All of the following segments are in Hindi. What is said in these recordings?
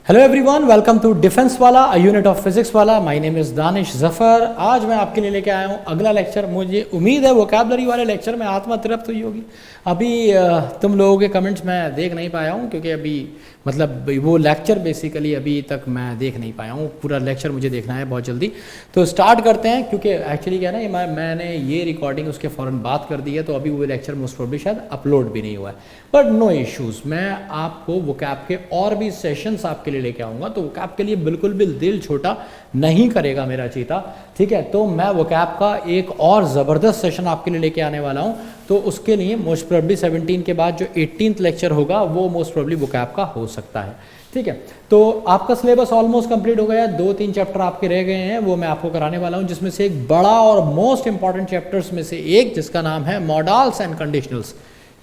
Hello everyone, welcome to Defence Wallah, a unit of Physics Wallah. My name is Danish Zafar. आज मैं आपके लिए लेके आया हूँ अगला लेक्चर। मुझे उम्मीद है वोकैबुलरी वाले लेक्चर में आत्मा तृप्त हुई होगी। अभी तुम लोगों के कमेंट्स मैं देख नहीं पाया हूँ क्योंकि अभी मतलब वो लेक्चर बेसिकली अभी तक मैं देख नहीं पाया हूँ। पूरा लेक्चर मुझे देखना है बहुत जल्दी। तो स्टार्ट करते हैं क्योंकि एक्चुअली क्या है ना, मैंने ये रिकॉर्डिंग उसके फ़ौरन बात कर दी है, तो अभी वो लेक्चर मोस्ट प्रोबेबली शायद अपलोड भी नहीं हुआ है। बट नो इश्यूज़, मैं आपको वोकैब के और भी सेशंस आपके लिए लेके आऊँगा। तो वोकैब के लिए बिल्कुल भी दिल छोटा नहीं करेगा मेरा चीता, ठीक है। तो मैं वोकैब का एक और ज़बरदस्त सेशन आपके लिए लेके आने वाला हूँ। तो उसके लिए मोस्ट प्रोबेबली 17 के बाद जो 18th लेक्चर होगा वो मोस्ट प्रोबेबली वोकैब का हो सकता है, ठीक है। तो आपका सिलेबस ऑलमोस्ट कंप्लीट हो गया है। 2-3 चैप्टर आपके रह गए हैं, वो मैं आपको कराने वाला हूँ, जिसमें से एक बड़ा और मोस्ट इंपॉर्टेंट चैप्टर्स में से एक जिसका नाम है मॉडल्स एंड कंडीशनल्स,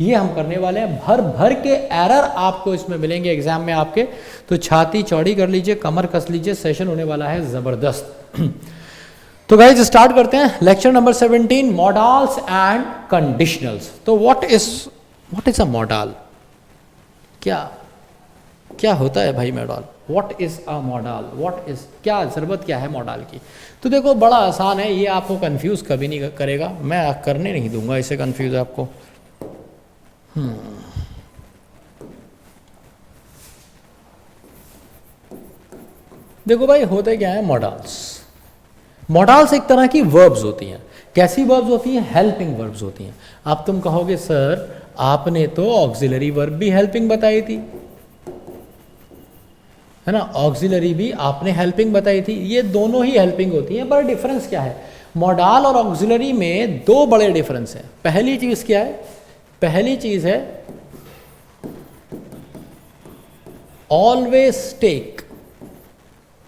ये हम करने वाले हैं। भर भर के एरर आपको इसमें मिलेंगे एग्जाम में आपके, तो छाती चौड़ी कर लीजिए, कमर कस लीजिए, सेशन होने वाला है ज़बरदस्त। तो गाइज स्टार्ट करते हैं lecture number 17, models and conditionals. तो व्हाट इज अ मॉडल? क्या होता है भाई model? What is a model? क्या ज़रूरत क्या है मॉडल की? तो देखो बड़ा आसान है, ये आपको कंफ्यूज कभी नहीं करेगा, मैं करने नहीं दूंगा इसे कंफ्यूज आपको। देखो भाई होते क्या है मॉडल्स एक तरह की वर्ब्स होती हैं। कैसी वर्ब्स होती हैं? हेल्पिंग वर्ब्स होती हैं। अब तुम कहोगे सर आपने तो ऑक्सिलरी वर्ब भी हेल्पिंग बताई थी, है ना, ऑक्सिलरी भी आपने हेल्पिंग बताई थी। ये दोनों ही हेल्पिंग होती हैं, पर डिफरेंस क्या है? मॉडल और ऑक्सिलरी में दो बड़े डिफरेंस हैं। पहली चीज क्या है? पहली चीज है always take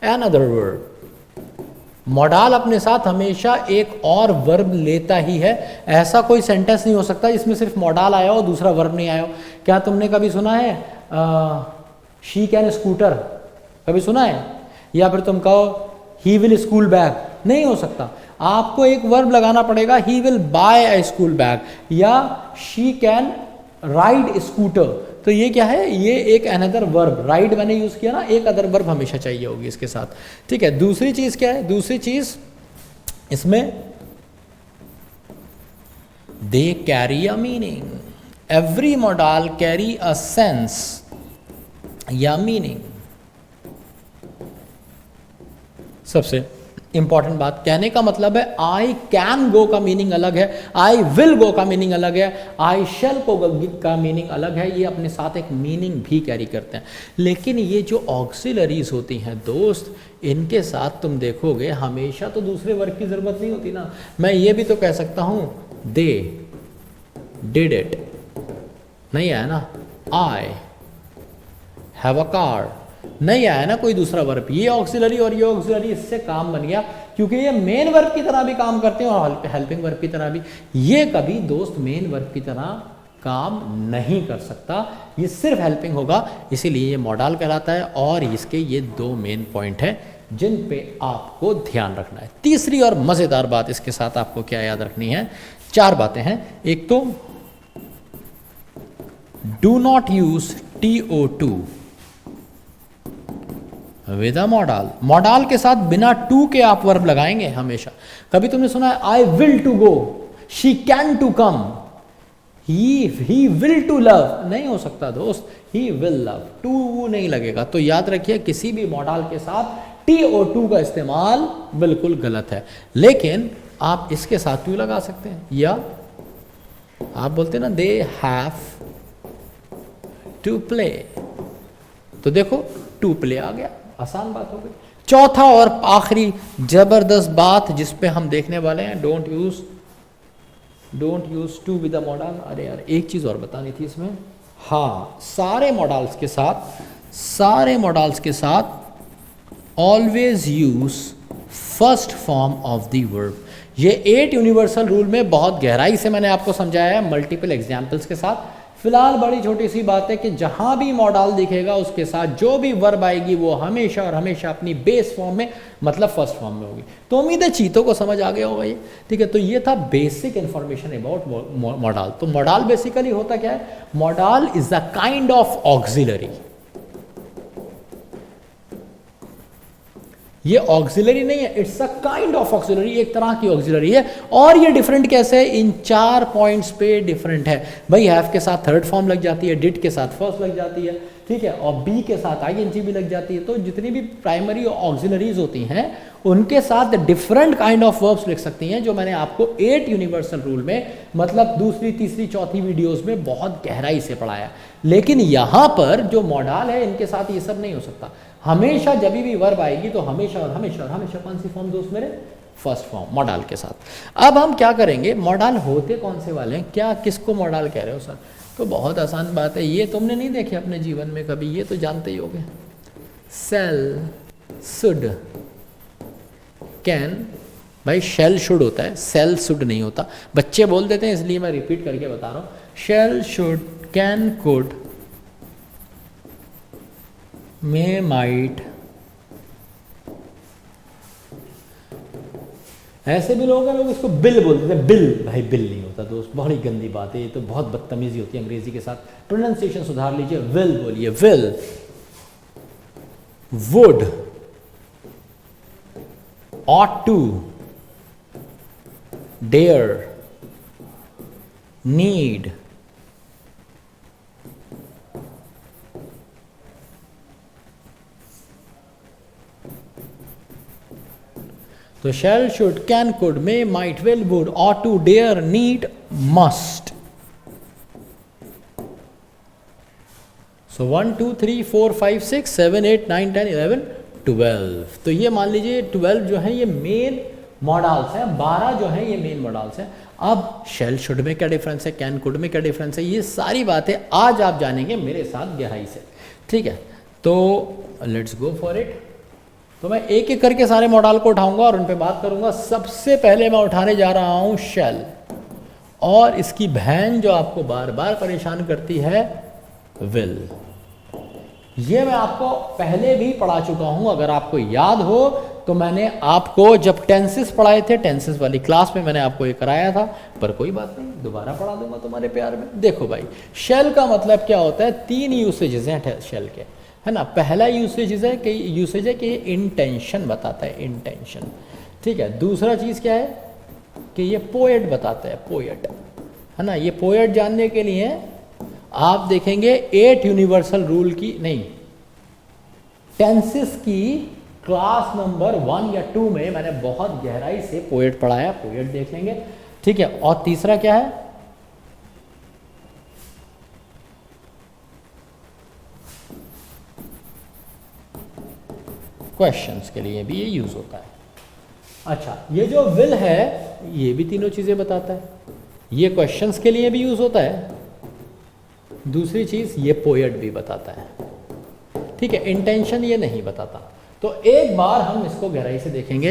another verb. Modal अपने साथ हमेशा एक और वर्ब लेता ही है। ऐसा कोई सेंटेंस नहीं हो सकता जिसमें सिर्फ मॉडल आया हो दूसरा वर्ब नहीं आया हो। क्या तुमने कभी सुना है शी कैन स्कूटर? कभी सुना है? या फिर तुम कहो ही विल स्कूल बैग? नहीं हो सकता। आपको एक वर्ब लगाना पड़ेगा, he will buy a school bag, या शी कैन राइड स्कूटर। तो ये क्या है? ये एक अनदर वर्ब, राइड मैंने यूज किया ना, एक अदर वर्ब हमेशा चाहिए होगी इसके साथ, ठीक है। दूसरी चीज क्या है? दूसरी चीज इसमें they carry a meaning. Every model carry a sense या मीनिंग। सबसे इंपॉर्टेंट बात, कहने का मतलब है आई कैन गो का मीनिंग अलग है, आई विल गो का मीनिंग अलग है, आई शैल को का मीनिंग अलग है। ये अपने साथ एक मीनिंग भी कैरी करते हैं। लेकिन ये जो ऑक्सिलरीज होती हैं दोस्त, इनके साथ तुम देखोगे हमेशा तो दूसरे वर्ग की जरूरत नहीं होती ना। मैं ये भी तो कह सकता हूं दे डिड इट, नहीं आया ना। आई हैव अ कार, नहीं आया ना कोई दूसरा वर्ब। ये ऑक्सिलरी और ये ऑक्सिलरी, इससे काम बन गया, क्योंकि ये मेन वर्ब की तरह भी काम करते हैं और हेल्पिंग वर्ब की तरह भी। ये कभी दोस्त मेन वर्ब की तरह काम नहीं कर सकता, ये सिर्फ हेल्पिंग होगा, इसीलिए ये मॉडल कहलाता है। और इसके ये दो मेन पॉइंट हैं जिन पे आपको ध्यान रखना है। तीसरी और मजेदार बात इसके साथ आपको क्या याद रखनी है? 4 बातें हैं। एक तो do not use TO2 with a model. Model के साथ बिना टू के आप वर्ब लगाएंगे हमेशा। कभी तुमने सुना है I will to go, she can to come, he will to love? नहीं हो सकता दोस्त, ही विल लव, टू नहीं लगेगा। तो याद रखिए किसी भी मॉडल के साथ TO2 का इस्तेमाल बिल्कुल गलत है। लेकिन आप इसके साथ टू लगा सकते हैं, या आप बोलते हैं ना दे हैव टू प्ले, तो देखो टू प्ले आ गया, आसान बात हो गई। चौथा और आखिरी जबरदस्त बात जिस पे हम देखने वाले हैं, don't use to with a modal. अरे यार एक चीज और बतानी थी इसमें, हाँ, सारे मॉडल्स के साथ always use first form of the verb. ये 8 यूनिवर्सल रूल में बहुत गहराई से मैंने आपको समझाया है मल्टीपल एग्जाम्पल्स के साथ। फिलहाल बड़ी छोटी सी बात है कि जहां भी मॉडल दिखेगा उसके साथ जो भी वर्ब आएगी वो हमेशा और हमेशा अपनी बेस फॉर्म में, मतलब फर्स्ट फॉर्म में होगी। तो उम्मीद है चीतों को समझ आ गया होगा ये, ठीक है। तो ये था बेसिक इंफॉर्मेशन अबाउट मॉडल। तो मॉडल बेसिकली होता क्या है? Model is a kind of auxiliary. ये ऑक्सिलरी नहीं है, it's a kind of auxiliary, एक तरह की ऑक्सिलरी है। और ये डिफरेंट कैसे है, इन 4 पॉइंट्स पे डिफरेंट है भाई। हैव के साथ थर्ड फॉर्म लग जाती है, डिड के साथ फर्स्ट लग जाती है, ठीक है, और बी के साथ आईएनजी भी लग जाती है। तो जितनी भी प्राइमरी ऑक्सिलरीज होती हैं उनके साथ डिफरेंट काइंड ऑफ वर्ब्स लिख सकती हैं, जो मैंने आपको 8 यूनिवर्सल रूल में मतलब दूसरी तीसरी चौथी वीडियोस में बहुत गहराई से पढ़ाया। लेकिन यहाँ पर जो मॉडल है इनके साथ ये सब नहीं हो सकता। हमेशा जब भी वर्ब आएगी तो हमेशा और हमेशा और हमेशा कौन सी फॉर्म दोस्त मेरे, फर्स्ट फॉर्म मॉडल के साथ। अब हम क्या करेंगे, मॉडल होते कौन से वाले हैं, क्या किसको मॉडल कह रहे हो सर? तो बहुत आसान बात है, ये तुमने नहीं देखे अपने जीवन में कभी, ये तो जानते ही होगे। सेल, शुड, कैन, भाई शेल शुड होता है, सेल शुड नहीं होता। बच्चे बोल देते हैं इसलिए मैं रिपीट करके बता रहा हूँ। Shall, should, can, could, may, might, ऐसे भी लोग हैं, लोग इसको बिल बोलते हैं। बिल, भाई बिल नहीं होता दोस्त, बहुत ही गंदी बात है, ये तो बहुत बदतमीजी होती है अंग्रेजी के साथ। प्रोनाउंसिएशन सुधार लीजिए, विल बोलिए, will, would, ought to, dare, need, तो shall, should, can, could, may, might, will, would, ought to, dare, need, must. So 1 2 3 4 5 6 7 8 9 10 11 12। तो ये मान लीजिए 12 जो है ये मेन मॉडल्स हैं, 12 जो है ये मेन मॉडल्स हैं। अब शेल शुड में क्या डिफरेंस है, कैन कुड में क्या डिफरेंस है, ये सारी बातें आज आप जानेंगे मेरे साथ गहराई से, ठीक है। तो लेट्स गो फॉर इट। तो मैं एक एक करके सारे मॉडल को उठाऊंगा और उन पे बात करूंगा। सबसे पहले मैं उठाने जा रहा हूं शेल, और इसकी बहन जो आपको बार बार परेशान करती है, विल। ये मैं आपको पहले भी पढ़ा चुका हूं, अगर आपको याद हो तो मैंने आपको जब टेंसेस पढ़ाए थे, टेंसेस वाली क्लास में मैंने आपको ये कराया था, पर कोई बात नहीं, दोबारा पढ़ा दूंगा तुम्हारे प्यार में। देखो भाई, शेल का मतलब क्या होता है, 3 यूसेजेस हैं शेल के, है ना। पहला यूसेज है कि इंटेंशन बताता है, इंटेंशन, ठीक है। दूसरा चीज़ क्या है कि ये पोएट बताता है, पोएट, है ना। ये पोएट जानने के लिए आप देखेंगे 8 यूनिवर्सल रूल की नहीं, टेंसेस की क्लास नंबर 1 या 2 में मैंने बहुत गहराई से पोएट पढ़ाया, पोएट देख लेंगे, ठीक है। और तीसरा क्या है, क्वेश्चंस के लिए भी ये यूज होता है। अच्छा, ये जो विल है ये भी तीनों चीजें बताता है, ये क्वेश्चंस के लिए भी यूज होता है। दूसरी चीज ये पोएट भी बताता है, ठीक है। इंटेंशन ये नहीं बताता। तो एक बार हम इसको गहराई से देखेंगे,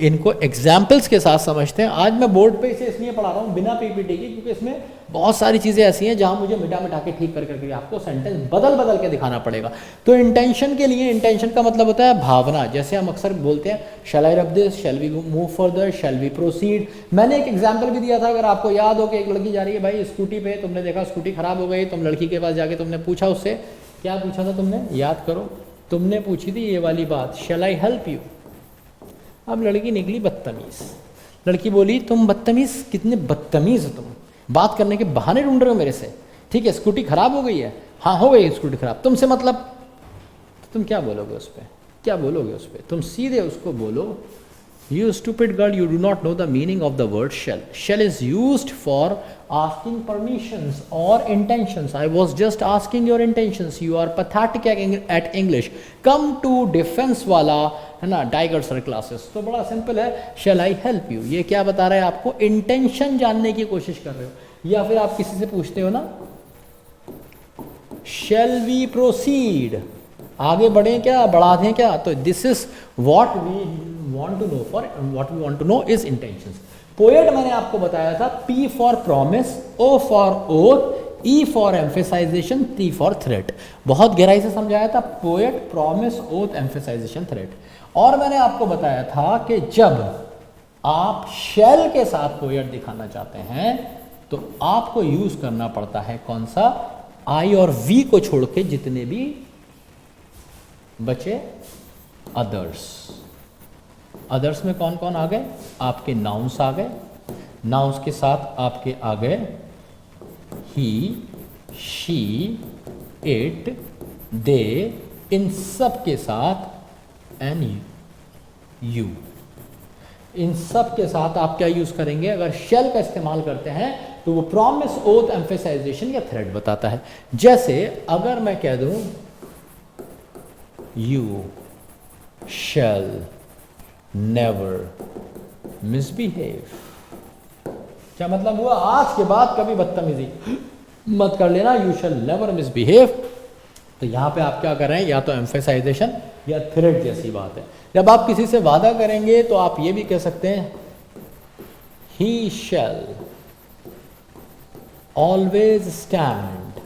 इनको एग्जाम्पल्स के साथ समझते हैं। आज मैं बोर्ड पे इसे इसलिए पढ़ा रहा हूँ बिना पीपीटी की, क्योंकि इसमें बहुत सारी चीज़ें ऐसी हैं जहाँ मुझे मिटा मिटा के ठीक कर करके आपको सेंटेंस बदल बदल के दिखाना पड़ेगा। तो इंटेंशन के लिए, इंटेंशन का मतलब होता है भावना। जैसे हम अक्सर बोलते हैं, shall I rub this, shall we move further, shall we proceed. मैंने एक एग्जाम्पल भी दिया था, अगर आपको याद हो कि एक लड़की जा रही है भाई स्कूटी पे, तुमने देखा स्कूटी खराब हो गई, तुम लड़की के पास जाके तुमने पूछा उससे, क्या पूछा था तुमने, याद करो, तुमने पूछी थी ये वाली बात, शैल आई हेल्प यू। अब लड़की निकली बदतमीज, लड़की बोली तुम बदतमीज, कितने बदतमीज हो तुम, बात करने के बहाने ढूंढ रहे हो मेरे से, ठीक है। स्कूटी खराब हो गई है, हाँ हो गई स्कूटी खराब, तुमसे मतलब, तो तुम क्या बोलोगे उस पर, क्या बोलोगे उस पर? तुम सीधे उसको बोलो, You stupid girl, you do not know the meaning of the word shall. Shall is used for asking permissions or intentions. I was just asking your intentions. You are pathetic at English. Come to defense वाला, है ना, टाइगर सर क्लासेस। तो बड़ा सिंपल है, shall I help you? ये क्या बता रहा है आपको, इंटेंशन जानने की कोशिश कर रहे हो। या फिर आप किसी से पूछते हो ना, shall we proceed? आगे बढ़े क्या, बढ़ा दें क्या? तो this is what we want to know, for what we want to know is intentions. Poet मैंने आपको बताया था, P for promise, O for oath, E for emphasization, T for threat. बहुत गहराई से समझाया था, poet, promise, oath, emphasization, threat. और मैंने आपको बताया था कि जब आप शेल के साथ पोएट दिखाना चाहते हैं तो आपको यूज करना पड़ता है कौन सा, I और V को छोड़ के जितने भी बचे अदर्स। अदर्स में कौन कौन आ गए? आपके नाउन्स आ गए, नाउन्स के साथ आपके आ गए ही, शी, इट, दे, इन सब के साथ एन यू। इन सब के साथ आप क्या यूज करेंगे? अगर शेल का इस्तेमाल करते हैं तो वो प्रॉमिस, ओथ, एम्फेसाइजेशन या थ्रेट बताता है। जैसे अगर मैं कह दूं यू शैल नेवर मिसबिहेव, क्या मतलब हुआ? आज के बाद कभी बदतमीजी मत कर लेना, यू शैल नेवर मिसबिहेव। तो यहां पे आप क्या कर रहे हैं? या तो एम्फेसाइजेशन या थ्रेट जैसी बात है। जब आप किसी से वादा करेंगे तो आप ये भी कह सकते हैं he shall always stand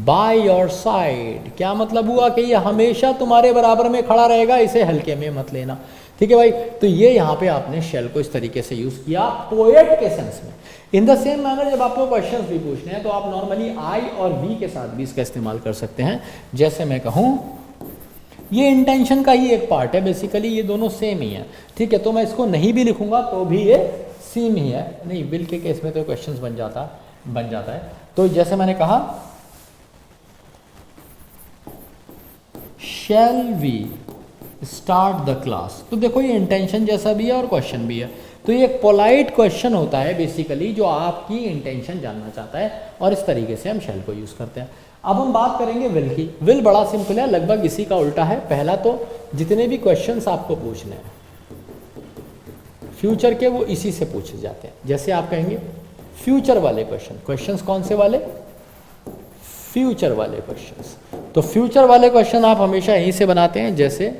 by your side. क्या मतलब हुआ? कि ये हमेशा तुम्हारे बराबर में खड़ा रहेगा, इसे हल्के में मत लेना। ठीक है भाई, तो ये यहां पे आपने शेल को इस तरीके से यूज किया पोएट के सेंस में। इन द सेम मैनर जब आपको क्वेश्चंस भी पूछने हैं तो आप नॉर्मली आई और वी के साथ भी इसका इस्तेमाल कर सकते हैं। जैसे मैं कहूं ये इंटेंशन का ही एक पार्ट है, बेसिकली ये दोनों सेम ही है। ठीक है, तो मैं इसको नहीं भी लिखूंगा तो भी ये सेम ही है। नहीं, विल के केस में तो क्वेश्चंस बन जाता है। तो जैसे मैंने कहा shall we start the class, तो देखो ये इंटेंशन जैसा भी है और क्वेश्चन भी है। तो ये एक पोलाइट क्वेश्चन होता है बेसिकली, जो आपकी इंटेंशन जानना चाहता है, और इस तरीके से हम शैल को यूज करते हैं। अब हम बात करेंगे विल की। विल बड़ा सिंपल है, लगभग इसी का उल्टा है। पहला तो जितने भी क्वेश्चंस आपको पूछने हैं फ्यूचर के, वो इसी से पूछे जाते हैं। जैसे आप कहेंगे फ्यूचर वाले क्वेश्चंस कौन से वाले? फ्यूचर वाले क्वेश्चंस। तो फ्यूचर वाले क्वेश्चन आप हमेशा यहीं से बनाते हैं। जैसे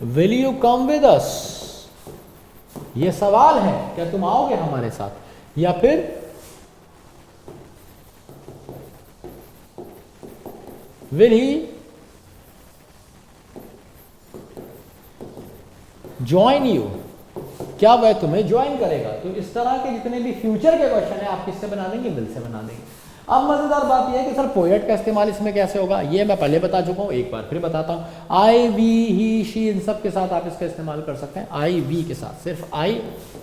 will you come with us, ये सवाल है, क्या तुम आओगे हमारे साथ? या फिर विल ही ज्वाइन यू, क्या वह तुम्हें ज्वाइन करेगा? तो इस तरह के जितने भी फ्यूचर के क्वेश्चन है आप किससे बना देंगे? विल से बना देंगे। अब मजेदार बात यह है कि सर पोएट का इस्तेमाल इसमें कैसे होगा? ये मैं पहले बता चुका हूं, एक बार फिर बताता हूं। आई, वी, ही, शी, इन सब के साथ आप इसका इस्तेमाल कर सकते हैं। आई, वी के साथ, सिर्फ आई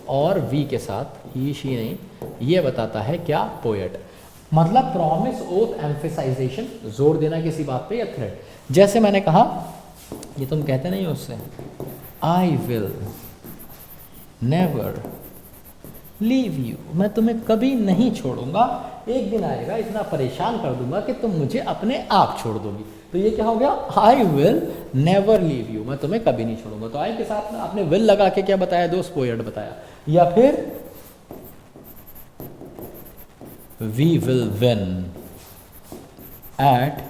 और वी के साथ, ही, शी नहीं। ये बताता है क्या? पोएट। मतलब प्रॉमिस, ओथ, एम्फेसाइजेशन, जोर देना किसी बात पे या थ्रेट। जैसे मैंने कहा, ये तुम कहते नहीं हो उससे, I will never leave you, मैं तुम्हें कभी नहीं छोड़ूंगा, एक दिन आएगा इतना परेशान कर दूंगा कि तुम मुझे अपने आप छोड़ दोगी। तो ये क्या हो गया? I will never leave you, मैं तुम्हें कभी नहीं छोड़ूंगा। तो आई के साथ आपने विल लगा के क्या बताया दोस्त? पोएट बताया। या फिर we will win at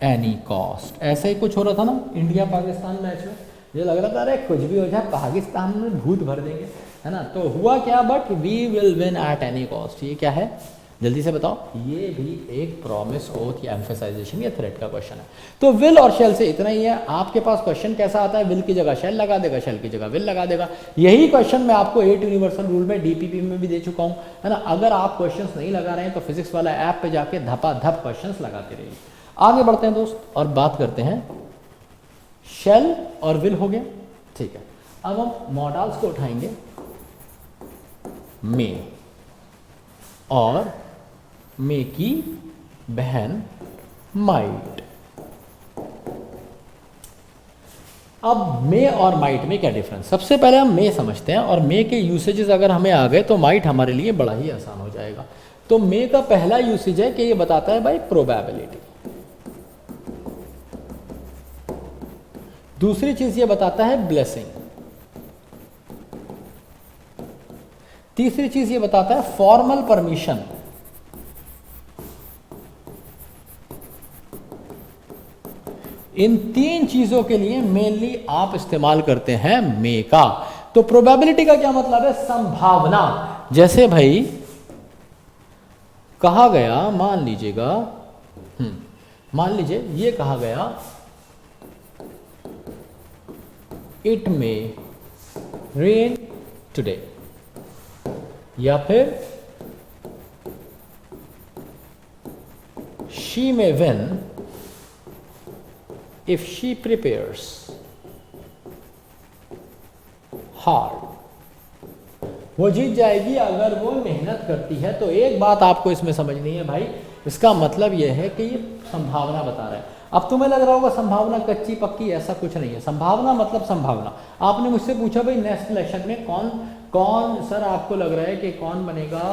any cost, ऐसा ही कुछ हो रहा था ना इंडिया पाकिस्तान मैच में। ये लग रहा था अरे कुछ भी हो जाए पाकिस्तान में भूत भर देंगे, है ना। तो हुआ क्या? But we will win at any cost, ये क्या है? जल्दी से बताओ। ये भी एक प्रॉमिस, ओथ या एम्फेसाइजेशन या थ्रेट का क्वेश्चन है। तो विल और शेल से इतना ही है। आपके पास क्वेश्चन कैसा आता है? विल की जगह शेल लगा देगा, शेल की जगह विल लगा देगा। यही क्वेश्चन मैं आपको 8 यूनिवर्सल रूल में डीपीपी में भी दे चुका हूं, है ना। अगर आप क्वेश्चंस नहीं लगा रहे हैं तो फिजिक्स वाला ऐप पे जाके धपाधप क्वेश्चंस लगाते रहिए। आगे बढ़ते हैं दोस्त और बात करते हैं, शेल और विल हो गया, ठीक है। अब हम मॉडल्स को उठाएंगे, मे और मे की बहन माइट। अब मे और माइट में क्या डिफरेंस? सबसे पहले हम मे समझते हैं, और मे के यूसेजेस अगर हमें आ गए तो माइट हमारे लिए बड़ा ही आसान हो जाएगा। तो मे का पहला यूसेज है कि ये बताता है भाई प्रोबेबिलिटी। दूसरी चीज ये बताता है ब्लेसिंग। तीसरी चीज ये बताता है फॉर्मल परमिशन। इन तीन चीजों के लिए मेनली आप इस्तेमाल करते हैं मे का। तो प्रोबेबिलिटी का क्या मतलब है? संभावना। जैसे भाई कहा गया, मान लीजिएगा, मान लीजिए ये कहा गया इट मे रेन टुडे, या फिर she may win if she prepares hard. वो जीत जाएगी अगर वो मेहनत करती है। तो एक बात आपको इसमें समझनी है भाई, इसका मतलब ये है कि ये संभावना बता रहा है। अब तुम्हें लग रहा होगा संभावना कच्ची पक्की, ऐसा कुछ नहीं है। संभावना मतलब संभावना। आपने मुझसे पूछा भाई नेक्स्ट इलेक्शन में कौन कौन सर आपको लग रहा है कि कौन बनेगा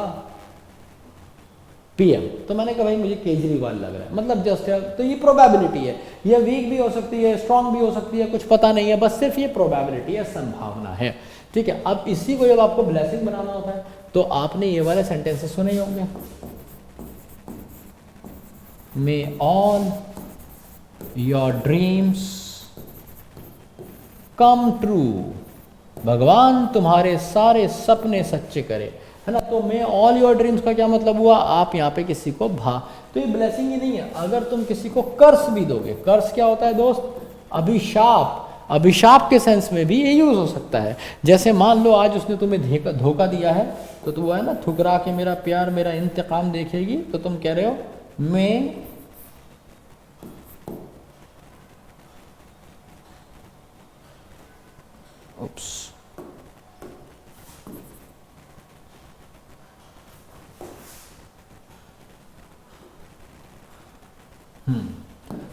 पीएम, तो मैंने कहा भाई मुझे केजरीवाल लग रहा है, मतलब जस्ट है। तो ये प्रोबेबिलिटी है, ये वीक भी हो सकती है, स्ट्रांग भी हो सकती है, कुछ पता नहीं है, बस सिर्फ ये प्रोबेबिलिटी है, संभावना है, ठीक है। अब इसी को जब आपको ब्लेसिंग बनाना होता है तो आपने ये वाले सेंटेंसेस सुने होंगे, may all your dreams come true, भगवान तुम्हारे सारे सपने सच्चे करे, है ना। तो मे ऑल योर ड्रीम्स का क्या मतलब हुआ, आप यहाँ पे किसी को तो ये ब्लेसिंग ही नहीं है। अगर तुम किसी को कर्स भी दोगे, कर्स क्या होता है दोस्त, अभिशाप, अभिशाप के सेंस में भी ये यूज हो सकता है। जैसे मान लो आज उसने तुम्हें धोखा दिया है, तो तू है ना ठुकरा के मेरा प्यार मेरा इंतकाम देखेगी, तो तुम कह रहे हो मैं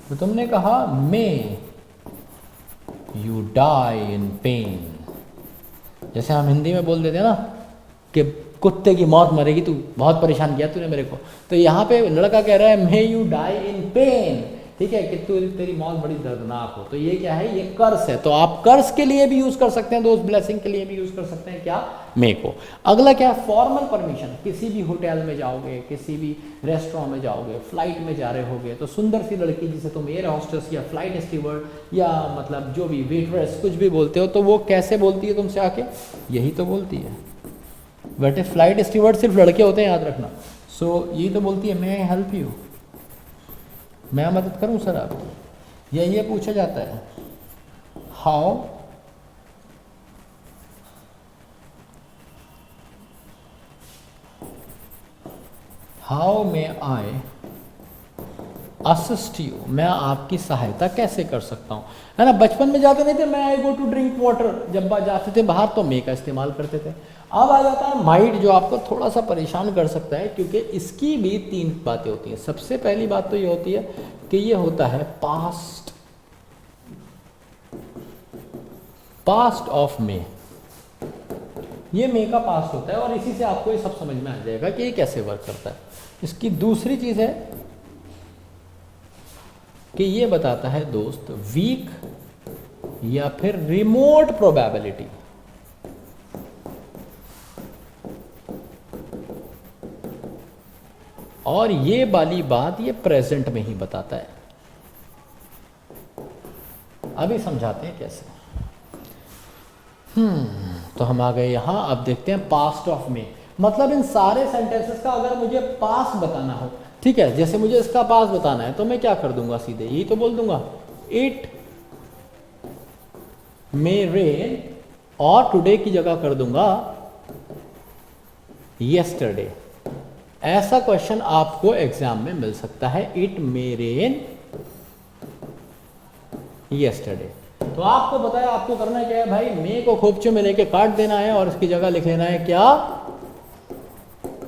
तो तुमने कहा may you die in pain. जैसे हम हिंदी में बोल देते हैं ना कि कुत्ते की मौत मरेगी, तू बहुत परेशान किया तूने मेरे को, तो यहाँ पे लड़का कह रहा है may you die in pain, ठीक है, कि तेरी मौत बड़ी दर्दनाक हो। तो ये क्या है, ये कर्स है। तो आप कर्स के लिए भी यूज कर सकते हैं दोस्त, ब्लेसिंग के लिए भी यूज कर सकते हैं क्या, मे को। अगला क्या है, फॉर्मल परमिशन। किसी भी होटल में जाओगे, किसी भी रेस्टोरेंट में जाओगे, फ्लाइट में जा रहे होगे, तो सुंदर सी लड़की जिसे तुम एयर होस्टेस या फ्लाइट स्टीवर्ड या मतलब जो भी वेटरेस कुछ भी बोलते हो, तो वो कैसे बोलती है तुमसे आके, यही तो बोलती है। बट फ्लाइट स्टीवर्ड सिर्फ लड़के होते हैं, याद रखना। सो यही तो बोलती है, मे आई हेल्प यू, मैं मदद करूं सर आपकी। या ये पूछा जाता है how may I assist you, मैं आपकी सहायता कैसे कर सकता हूं, है ना। बचपन में जाते नहीं थे मैं आई गो टू ड्रिंक वाटर, जब जाते थे बाहर तो मे का इस्तेमाल करते थे। अब आ जाता है माइट, जो आपको थोड़ा सा परेशान कर सकता है, क्योंकि इसकी भी 3 बातें होती हैं। सबसे पहली बात तो ये होती है कि ये होता है पास्ट ऑफ मे, ये मे का पास्ट होता है, और इसी से आपको ये सब समझ में आ जाएगा कि ये कैसे वर्क करता है। इसकी दूसरी चीज है कि ये बताता है दोस्त वीक या फिर रिमोट प्रोबेबिलिटी। और ये वाली बात ये प्रेजेंट में ही बताता है। अभी समझाते हैं कैसे। तो हम आ गए यहां। अब देखते हैं पास्ट ऑफ मे, मतलब इन सारे सेंटेंसेस का अगर मुझे पास्ट बताना हो, ठीक है, जैसे मुझे इसका पास्ट बताना है तो मैं क्या कर दूंगा, सीधे यही तो बोल दूंगा इट मे रेन, और टुडे की जगह कर दूंगा यस्टरडे। ऐसा क्वेश्चन आपको एग्जाम में मिल सकता है, इट मे रेन यस्टरडे। तो आपको बताया आपको करना क्या है भाई, मे को खोपचे में लेके काट देना है और इसकी जगह लिख लेना है क्या,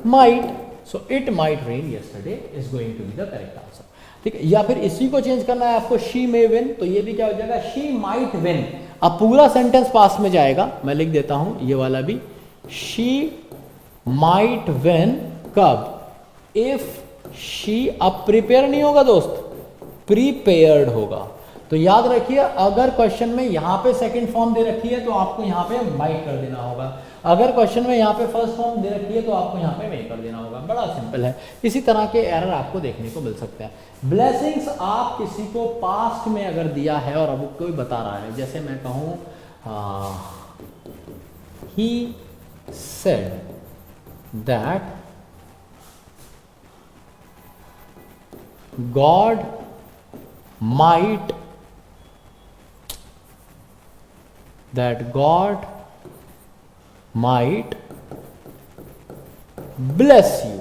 might. So it might rain yesterday is going to be the correct answer, ठीक है। या फिर इसी को चेंज करना है आपको, शी मे विन, तो ये भी क्या हो जाएगा, शी माइट विन। अब पूरा सेंटेंस पास में जाएगा, मैं लिख देता हूं ये वाला भी, शी माइट विन कब, इफ शी, अब प्रिपेयर नहीं होगा दोस्त, प्रीपेयर्ड होगा। तो याद रखिए, अगर क्वेश्चन में यहां पे सेकंड फॉर्म दे रखी है तो आपको यहां पे माइट कर देना होगा, अगर क्वेश्चन में यहाँ पे फर्स्ट फॉर्म दे रखी है तो आपको यहाँ पे मे कर देना होगा। बड़ा सिंपल है। इसी तरह के एरर आपको देखने को मिल सकते हैं। ब्लेसिंग्स आप किसी को पास्ट में अगर दिया है और अब कोई बता रहा है, जैसे मैं कहूँ he said that God might, might bless you।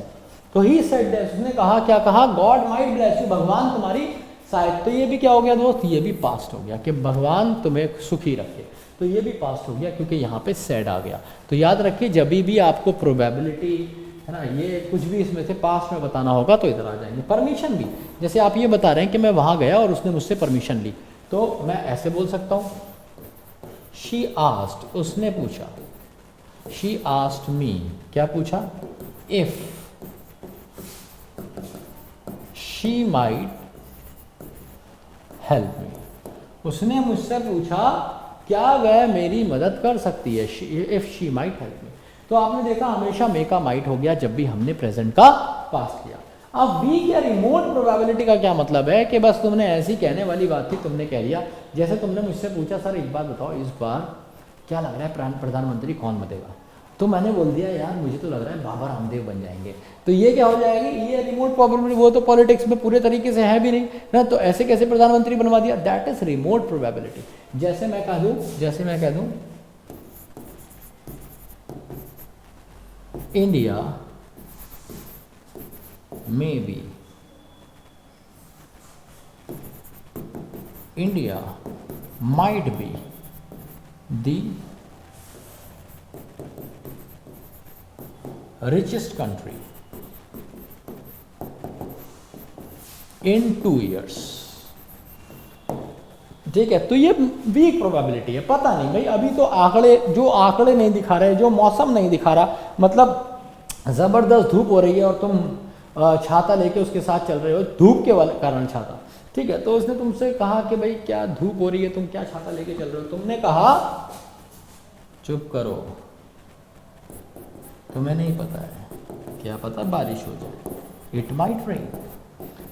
तो ही सेड दैट, उसने कहा क्या कहा, गॉड माइट ब्लेस यू, भगवान तुम्हारी शायद। तो ये भी क्या हो गया दोस्त, ये भी पास्ट हो गया कि भगवान तुम्हें सुखी रखे। तो ये भी पास्ट हो गया क्योंकि यहाँ पे सेड आ गया। तो याद रखिए जब भी आपको प्रोबेबिलिटी है ना, ये कुछ भी इसमें से पास्ट में बताना होगा तो इधर आ जाएंगे। परमिशन भी, जैसे आप ये बता रहे हैं कि मैं वहाँ गया और उसने मुझसे परमिशन ली, तो मैं ऐसे बोल सकता हूँ, शी आस्क्ड, उसने पूछा, शी आस्क्ड मी, क्या पूछा, if she might help me, उसने मुझसे पूछा क्या वह मेरी मदद कर सकती है, if she might help me. तो आपने देखा हमेशा मे का माइट हो गया जब भी हमने प्रेजेंट का पास्ट किया। अब वीक या रिमोट प्रोबेबिलिटी का क्या मतलब है कि बस तुमने ऐसी कहने वाली बात थी, तुमने कह लिया। जैसे तुमने मुझसे पूछा सर एक बात बताओ, इस बार क्या लग रहा है प्रधानमंत्री कौन बनेगा, तो मैंने बोल दिया यार मुझे तो लग रहा है बाबा रामदेव बन जाएंगे, तो ये क्या हो जाएगी, ये रिमोट प्रोबेबिलिटी। वो तो पॉलिटिक्स में पूरे तरीके से है भी नहीं ना, तो ऐसे कैसे प्रधानमंत्री बनवा दिया, दैट इज रिमोट प्रोबेबिलिटी। जैसे मैं कह दूं इंडिया में be, India might be the richest country in 2 years, ठीक है। तो ये वीक प्रोबेबिलिटी है, पता नहीं भाई, अभी तो आंकड़े नहीं दिखा रहे, जो मौसम नहीं दिखा रहा, मतलब जबरदस्त धूप हो रही है और तुम छाता लेके उसके साथ चल रहे हो, धूप के कारण छाता, ठीक है। तो उसने तुमसे कहा कि भाई क्या धूप हो रही है, तुम क्या छाता लेके चल रहे हो, तुमने कहा चुप करो, तुम्हें नहीं पता है, क्या पता बारिश हो जाए, इट माइट रेन।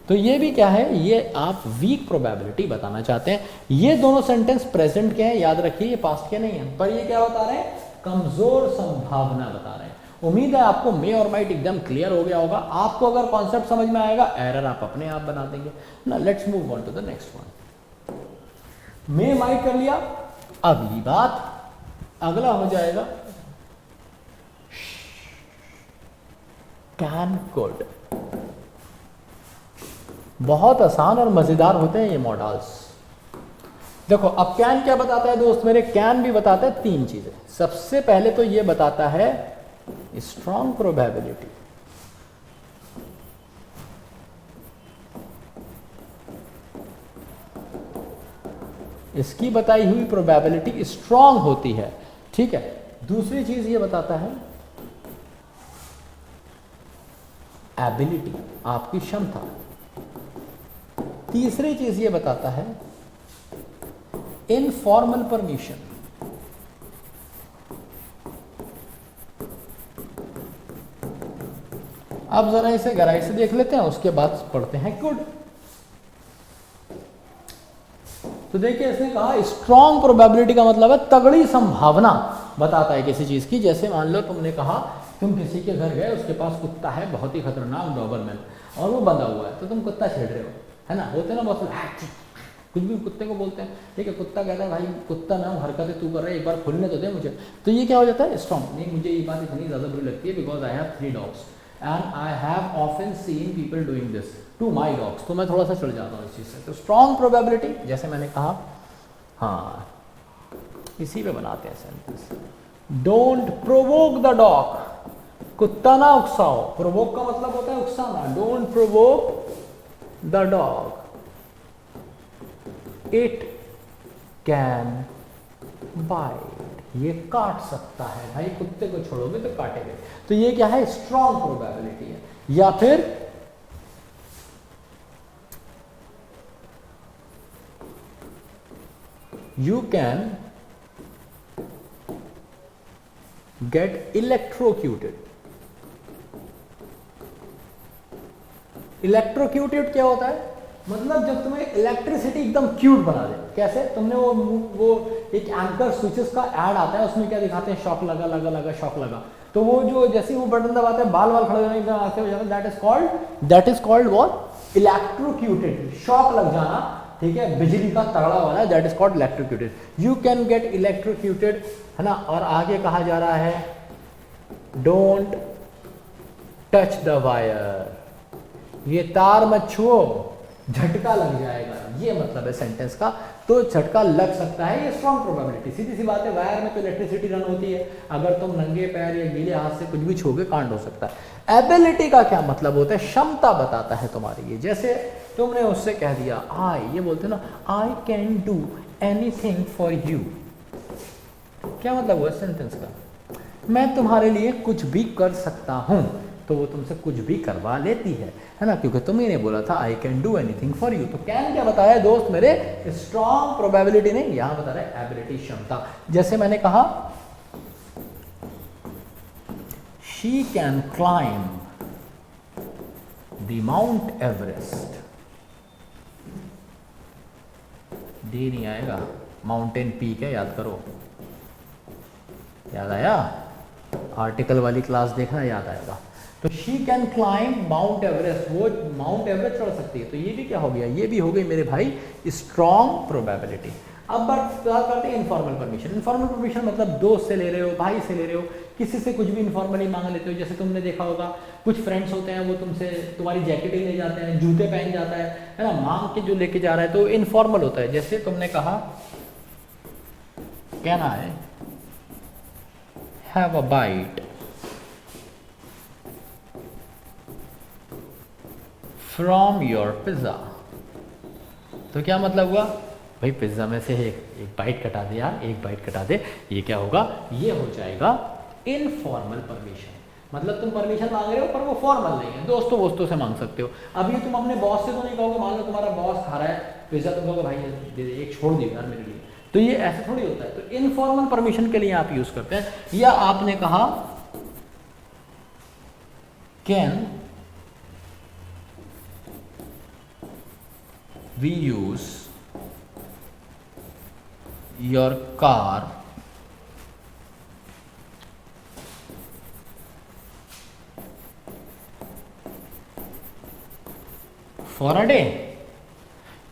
तो ये भी क्या है, ये आप वीक प्रोबेबिलिटी बताना चाहते हैं। ये दोनों सेंटेंस प्रेजेंट के हैं, याद रखिए, ये पास्ट के नहीं है, पर ये क्या बता रहे हैं, कमजोर संभावना बता रहे हैं। उम्मीद है आपको मे और माइट एकदम क्लियर हो गया होगा। आपको अगर कॉन्सेप्ट समझ में आएगा, एरर आप अपने आप बना देंगे ना। Let's move on to the next one. May might कर लिया, अगली बात, अगला हो जाएगा कैन कुड। बहुत आसान और मजेदार होते हैं ये मॉडल्स। देखो अब कैन क्या बताता है दोस्त मेरे, कैन भी बताता है 3 चीजें। सबसे पहले तो ये बताता है स्ट्रॉन्ग प्रोबेबिलिटी, इसकी बताई हुई प्रोबेबिलिटी स्ट्रॉन्ग होती है, ठीक है। दूसरी चीज ये बताता है एबिलिटी, आपकी क्षमता। तीसरी चीज ये बताता है इनफॉर्मल परमिशन। अब जरा इसे गहराई से देख लेते हैं, उसके बाद पढ़ते हैं कुड। तो देखिए इसने कहा स्ट्रॉन्ग प्रोबेबिलिटी का मतलब है तगड़ी संभावना बताता है किसी चीज की। जैसे मान लो तुमने कहा तुम किसी के घर गए, उसके पास कुत्ता है बहुत ही खतरनाक डॉबरमैन, और वो बंधा हुआ है, तो तुम कुत्ता छेड़ रहे हो, है ना, होते ना बहुत कुछ भी कुत्ते को बोलते हैं, ठीक है। कुत्ता कहता है भाई कुत्ता ना हरकतें तू कर रहा है, एक बार खुलने तो दे मुझे। तो ये क्या हो जाता है स्ट्रॉन्ग। नहीं मुझे ये बात इतनी ज़्यादा बुरी लगती है because I have 3 dogs and I have often seen people doing this to my dogs, तो मैं थोड़ा सा चल जाता हूँ इस चीज़ से। तो स्ट्रॉन्ग प्रोबेबिलिटी जैसे मैंने कहा, हाँ इसी पे बनाते हैं sentence. Don't provoke the dog, कुत्ता ना उकसाओ। प्रोवोक का मतलब होता है उकसाना। Don't provoke the dog, it can bite, ये काट सकता है। भाई कुत्ते को छोड़ोगे तो काटेंगे। तो ये क्या है स्ट्रॉन्ग प्रोबेबिलिटी है। या फिर you can get electrocuted. Electrocuted क्या होता है, मतलब जब तुम्हें इलेक्ट्रिसिटी एकदम क्यूट बना दे। कैसे, तुमने वो एक एंकर स्विचेस का ऐड आता है, उसमें क्या दिखाते हैं, शॉक लगा लगा लगा शॉक लगा। तो वो जो जैसे वो बटन दबाते हैं बाल खड़े होने एकदम आते हो जाता है, that is called what, electrocuted. Shock लग जाना, ठीक है, बिजली का तगड़ा वाला, that is called electrocuted. You can get electrocuted, है ना। और आगे कहा जा रहा है डोंट टच द वायर, ये तार मत छुओ, झटका लग जाएगा, ये मतलब है सेंटेंस का। तो झटका लग सकता है, ये स्ट्रॉन्ग प्रोबेबिलिटी। सीधी सी बात है, वायर में तो इलेक्ट्रिसिटी रन होती है, अगर तुम नंगे पैर या गीले हाथ से कुछ भी छूओगे कांड हो सकता है। एबिलिटी का क्या मतलब होता है? क्षमता बताता है तुम्हारी। ये जैसे तुमने उससे कह दिया आई, ये बोलते ना I can do anything for you, क्या मतलब हुआ सेंटेंस का? मैं तुम्हारे लिए कुछ भी कर सकता हूं, तो वो तुमसे कुछ भी करवा लेती है ना, क्योंकि तुम ही ने बोला था I can do anything for you. तो कैन क्या बताया दोस्त मेरे? स्ट्रॉन्ग प्रोबेबिलिटी नहीं, यहां बता रहा है एबिलिटी, क्षमता। जैसे मैंने कहा she can climb the mount Everest, D नहीं आएगा, माउंटेन पीक है, याद करो। याद आया? आर्टिकल वाली क्लास देखना, याद आएगा। तो she can climb mount Everest, वो माउंट एवरेस्ट चढ़ सकती है। तो ये भी क्या हो गया? ये भी हो गई मेरे भाई स्ट्रॉन्ग प्रोबेबिलिटी। अब बात करते हैं इनफॉर्मल परमिशन। इनफॉर्मल परमिशन मतलब दोस्त से ले रहे हो, भाई से ले रहे हो, किसी से कुछ भी इनफॉर्मली मांग लेते हो। जैसे तुमने देखा होगा कुछ फ्रेंड्स होते हैं, वो तुमसे तुम्हारी जैकेट ही ले जाते हैं, जूते पहन जाता है ना, मांग के जो लेके जा रहा है, तो इनफॉर्मल होता है। जैसे तुमने कहा can I have a bite from your pizza, तो क्या मतलब हुआ भाई? पिज्जा में से एक बाइट कटा दे यार, एक बाइट कटा दे। ये क्या होगा? ये हो जाएगा इनफॉर्मल परमिशन। मतलब तुम परमिशन मांग रहे हो पर वो फॉर्मल नहीं है, दोस्तों वोस्तों से मांग सकते हो। अब ये तुम अपने बॉस से तो नहीं कहोगे, मान लो तुम्हारा बॉस खा रहा है पिज्जा, तुम कहोगे भाई दे दे, एक छोड़ दियो यार मेरे लिए, तो ये ऐसे थोड़ी होता है। तो इनफॉर्मल परमिशन के लिए आप यूज करते हैं। या आपने कहा can we use your car for a day,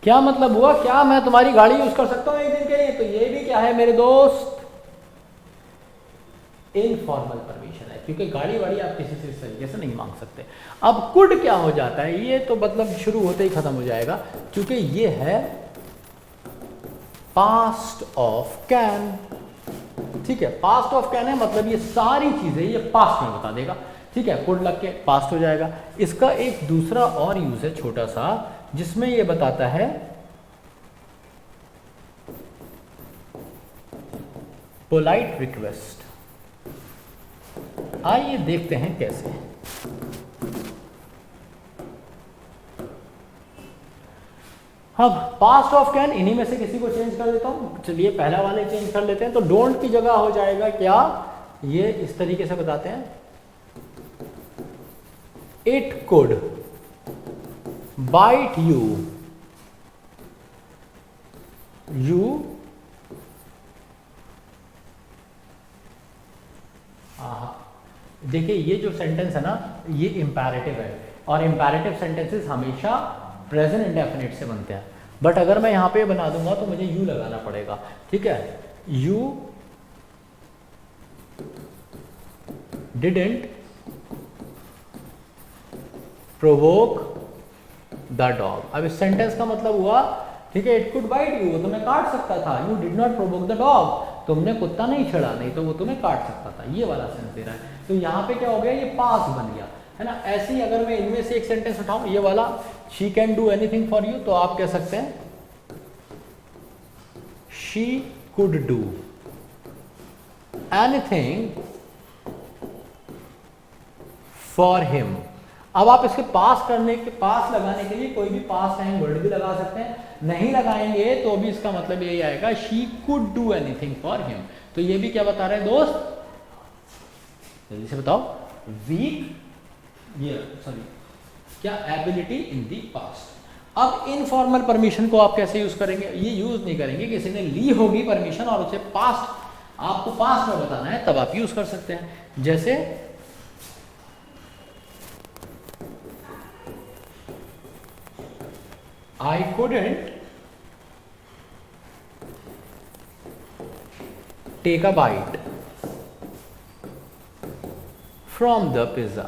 क्या मतलब हुआ? क्या मैं तुम्हारी गाड़ी यूज कर सकता हूं एक दिन के लिए? तो ये भी क्या है मेरे दोस्त? इनफॉर्मल परमिशन है, क्योंकि गाड़ी वाड़ी आप किसी से तरीके से नहीं मांग सकते। अब कुड क्या हो जाता है? ये तो मतलब शुरू होते ही खत्म हो जाएगा, क्योंकि ये है पास्ट ऑफ कैन। ठीक है, पास्ट ऑफ कैन है, मतलब ये सारी चीजें ये पास्ट में बता देगा। ठीक है, कुड लग के पास्ट हो जाएगा। इसका एक दूसरा और यूज है छोटा सा, जिसमें ये बताता है पोलाइट रिक्वेस्ट। आइए देखते हैं कैसे। अब पास्ट ऑफ कैन इन्हीं में से किसी को चेंज कर देता हूं। चलिए पहला वाले चेंज कर लेते हैं। तो डोंट की जगह हो जाएगा क्या? ये इस तरीके से बताते हैं, it could bite you, you देखिए ये जो सेंटेंस है ना, ये इंपैरेटिव है, और इंपैरेटिव सेंटेंसेस हमेशा प्रेजेंट इंडेफिनिट से बनते हैं। बट अगर मैं यहां पे बना दूंगा तो मुझे यू लगाना पड़ेगा। ठीक है, you didn't provoke the dog. अब इस सेंटेंस का मतलब हुआ, ठीक है, इट कुड बाइट यू, वो तुम्हें काट सकता था। You did not provoke the dog, तुमने कुत्ता नहीं छेड़ा, नहीं तो वो तुम्हें काट सकता था। ये वाला सेंस दे रहा है। तो यहाँ पे क्या हो गया? ये पास बन गया, है ना। ऐसे ही अगर मैं इनमें से एक सेंटेंस उठाऊं, ये वाला she can do anything for you, तो आप कह सकते हैं she could do anything for him. अब आप इसके पास करने के, पास लगाने के लिए कोई भी पास टाइम वर्ड भी लगा सकते हैं। नहीं लगाएंगे तो भी इसका मतलब यही आएगा, she could do anything for him. तो ये भी क्या बता रहे हैं दोस्त? जल्दी से बताओ। वीक, ये सॉरी क्या, एबिलिटी इन दी पास्ट। अब इनफॉर्मल परमिशन को आप कैसे यूज करेंगे? ये यूज नहीं करेंगे, किसी ने ली होगी परमिशन और उसे पास्ट, आपको पास्ट में बताना है, तब आप यूज कर सकते हैं। जैसे I couldn't take a bite from the pizza।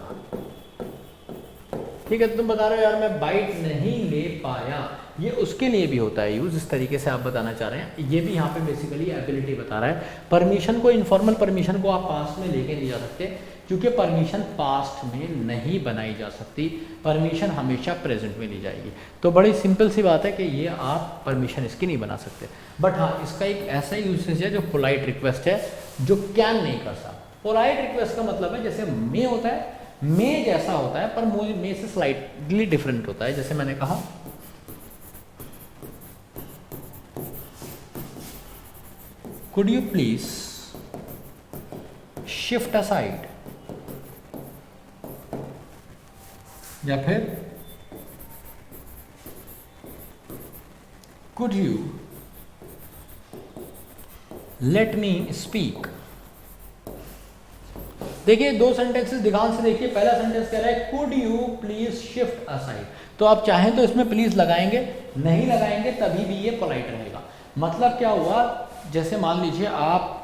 ठीक है, तुम बता रहे हो यार मैं बाइट नहीं ले पाया, ये उसके लिए भी होता है यूज, इस तरीके से आप बताना चाह रहे हैं। ये भी यहाँ पे बेसिकली एबिलिटी बता रहा है। परमिशन को, इनफॉर्मल परमिशन को आप पास्ट में लेके नहीं जा सकते, क्योंकि परमिशन पास्ट में नहीं बनाई जा सकती, परमिशन हमेशा प्रेजेंट में ली जाएगी। तो बड़ी सिंपल सी बात है कि ये आप परमिशन इसकी नहीं बना सकते। बट हाँ, इसका एक ऐसा यूसेज है जो पोलाइट रिक्वेस्ट है, जो कैन नहीं कर सकता। पोलाइट रिक्वेस्ट का मतलब है जैसे मे होता है, मे जैसा होता है पर मे से स्लाइटली डिफरेंट होता है। जैसे मैंने कहा could you please shift aside, या फिर could you let me speak. देखिए दो सेंटेंसेस ध्यान से देखिए। पहला सेंटेंस कह रहा है could you please shift aside, तो आप चाहें तो इसमें प्लीज लगाएंगे, नहीं लगाएंगे तभी भी ये पोलाइट रहेगा। मतलब क्या हुआ, जैसे मान लीजिए आप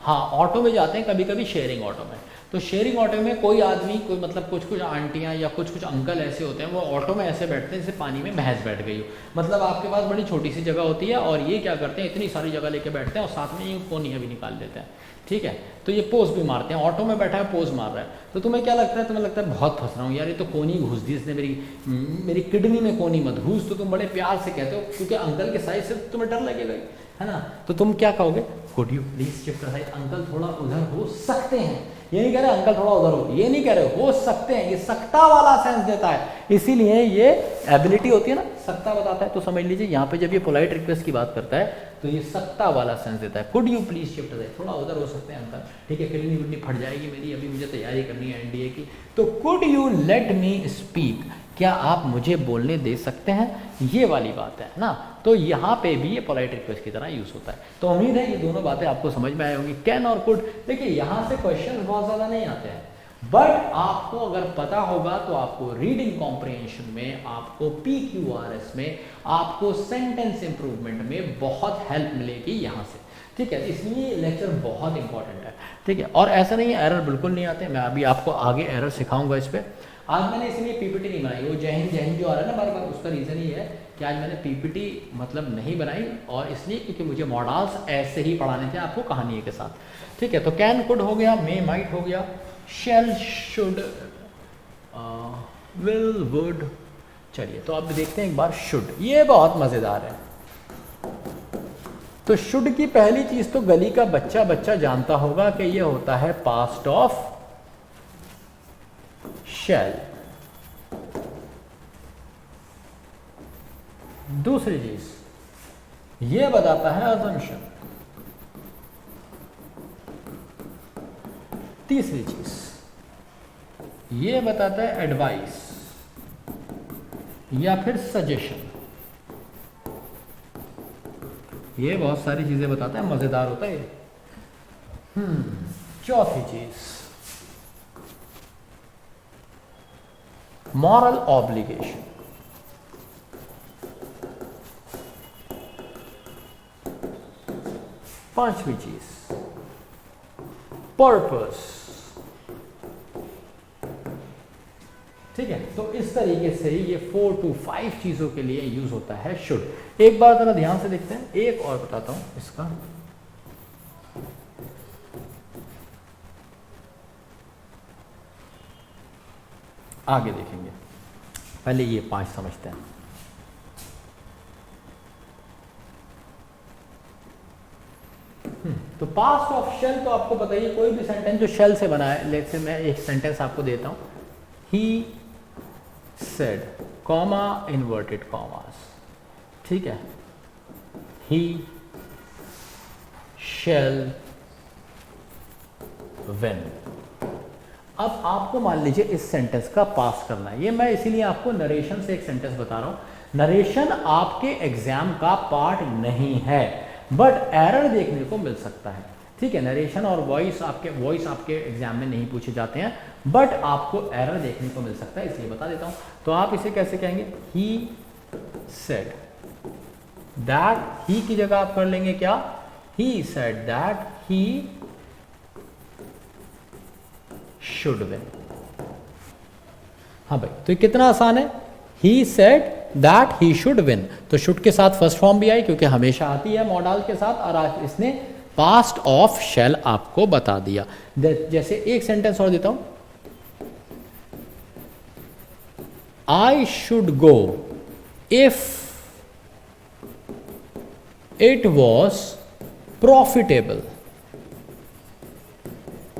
हाँ ऑटो में जाते हैं कभी कभी, शेयरिंग ऑटो में, तो शेयरिंग ऑटो में कोई आदमी, कोई मतलब कुछ आंटियां या कुछ अंकल ऐसे होते हैं, वो ऑटो में ऐसे बैठते हैं जैसे पानी में भैंस बैठ गई हो। मतलब आपके पास बड़ी छोटी सी जगह होती है और ये क्या करते हैं, इतनी सारी जगह लेके बैठते हैं और साथ में ये कोनियाँ भी निकाल देते हैं। ठीक है, तो ये पोज भी मारते हैं, ऑटो में बैठा है पोज मार रहा है। तो तुम्हें क्या लगता है, तुम्हें लगता है बहुत फंस रहा हूँ यार, ये तो कोनी घुस दी इसने, मेरी किडनी में कोनी मत घुस, तो तुम बड़े प्यार से कहते हो क्योंकि अंकल के साइज से तुम्हें डर लगेगा, है ना। तो तुम क्या कहोगे, could you please shift aside, uncle थोड़ा उधर हो सकते हैं। ये नहीं कह रहे अंकल थोड़ा उधर हो, ये नहीं कह रहे हो सकते हैं, ये सकता वाला सेंस देता है, इसीलिए ये एबिलिटी होती है ना, सकता बताता है। तो समझ लीजिए यहाँ पे जब ये पोलाइट रिक्वेस्ट की बात करता है तो ये सकता वाला सेंस देता है। Could you please shift aside, थोड़ा उधर हो सकते हैं अंकल, ठीक है, किडनी विडनी फट जाएगी मेरी, अभी मुझे तैयारी करनी है एनडीए की। तो could you let me speak, क्या आप मुझे बोलने दे सकते हैं, ये वाली बात है ना। तो यहाँ पे भी ये पोलाइट रिक्वेस्ट की तरह यूज होता है। तो उम्मीद है ये दोनों बातें आपको समझ में आई होंगी, कैन और कुड। देखिए यहाँ से क्वेश्चन बहुत ज़्यादा नहीं आते हैं, बट आपको अगर पता होगा तो आपको रीडिंग कॉम्प्रिहेंशन में, आपको PQRS में, आपको सेंटेंस इंप्रूवमेंट में बहुत हेल्प मिलेगी यहाँ से। ठीक है, इसलिए लेक्चर बहुत इंपॉर्टेंट है। ठीक है, और ऐसा नहीं है एरर बिल्कुल नहीं आते, मैं अभी आपको आगे एरर सिखाऊंगा इस पर। आज मैंने इसलिए PPT नहीं बनाई, वो जय हिंद जो आ रहा है ना बार बार, उसका रीज़न ही है कि आज मैंने PPT मतलब नहीं बनाई, और इसलिए क्योंकि मुझे मॉडल्स ऐसे ही पढ़ाने थे आपको कहानी के साथ। ठीक है, तो कैन कुड हो गया, मे माइट हो गया, शेल शुड विल वुड। चलिए तो अब देखते हैं एक बार शुड, ये बहुत मज़ेदार है। तो शुड की पहली चीज़ तो गली का बच्चा बच्चा जानता होगा कि ये होता है पास्ट ऑफ शैल। दूसरी चीज ये बताता है अजम्पशन। तीसरी चीज ये बताता है एडवाइस या फिर सजेशन। ये बहुत सारी चीजें बताता है, मजेदार होता है ये। चौथी चीज मॉरल ऑब्लिगेशन। पांचवी चीज पर्पस। ठीक है, तो इस तरीके से ये 4 to 5 चीजों के लिए यूज होता है शुड। एक बार जरा ध्यान से देखते हैं, एक और बताता हूं इसका। आगे देखेंगे, पहले ये 5 समझते हैं। तो पास्ट ऑफ शेल तो आपको पता ही है, कोई भी सेंटेंस जो शेल से बना है। लेट्स से मैं एक सेंटेंस आपको देता हूं, ही सेड कॉमा इन्वर्टेड कॉमास। ठीक है, ही शेल व्हेन। अब आपको मान लीजिए इस सेंटेंस का पास करना है, ये मैं इसीलिए आपको नरेशन से एक सेंटेंस बता रहा हूं। नरेशन आपके एग्जाम का पार्ट नहीं है, बट एरर देखने को मिल सकता है। ठीक है, नरेशन और वॉइस आपके एग्जाम में नहीं पूछे जाते हैं, बट आपको एरर देखने को मिल सकता है, इसलिए बता देता हूं। तो आप इसे कैसे कहेंगे, ही सेड दैट, ही की जगह आप कर लेंगे क्या, he said that he should win. हाँ भाई, तो कितना आसान है, he said that he should win. तो शुड के साथ फर्स्ट फॉर्म भी आई क्योंकि हमेशा आती है मॉडल के साथ, और आज इसने पास्ट ऑफ शैल आपको बता दिया। जैसे एक सेंटेंस और देता हूं, I should go if it was profitable.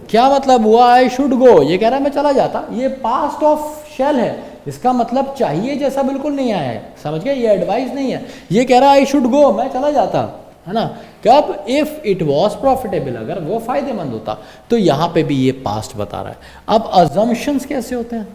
क्या मतलब हुआ? आई शुड गो, ये कह रहा है मैं चला जाता, ये पास्ट ऑफ शैल है, इसका मतलब चाहिए जैसा बिल्कुल नहीं आया है, समझ गए? ये एडवाइस नहीं है, ये कह रहा है आई शुड गो, मैं चला जाता, है ना? कब? इफ इट वॉज प्रॉफिटेबल, अगर वो फायदेमंद होता। तो यहां पे भी ये पास्ट बता रहा है। अब अजम्पशंस कैसे होते हैं?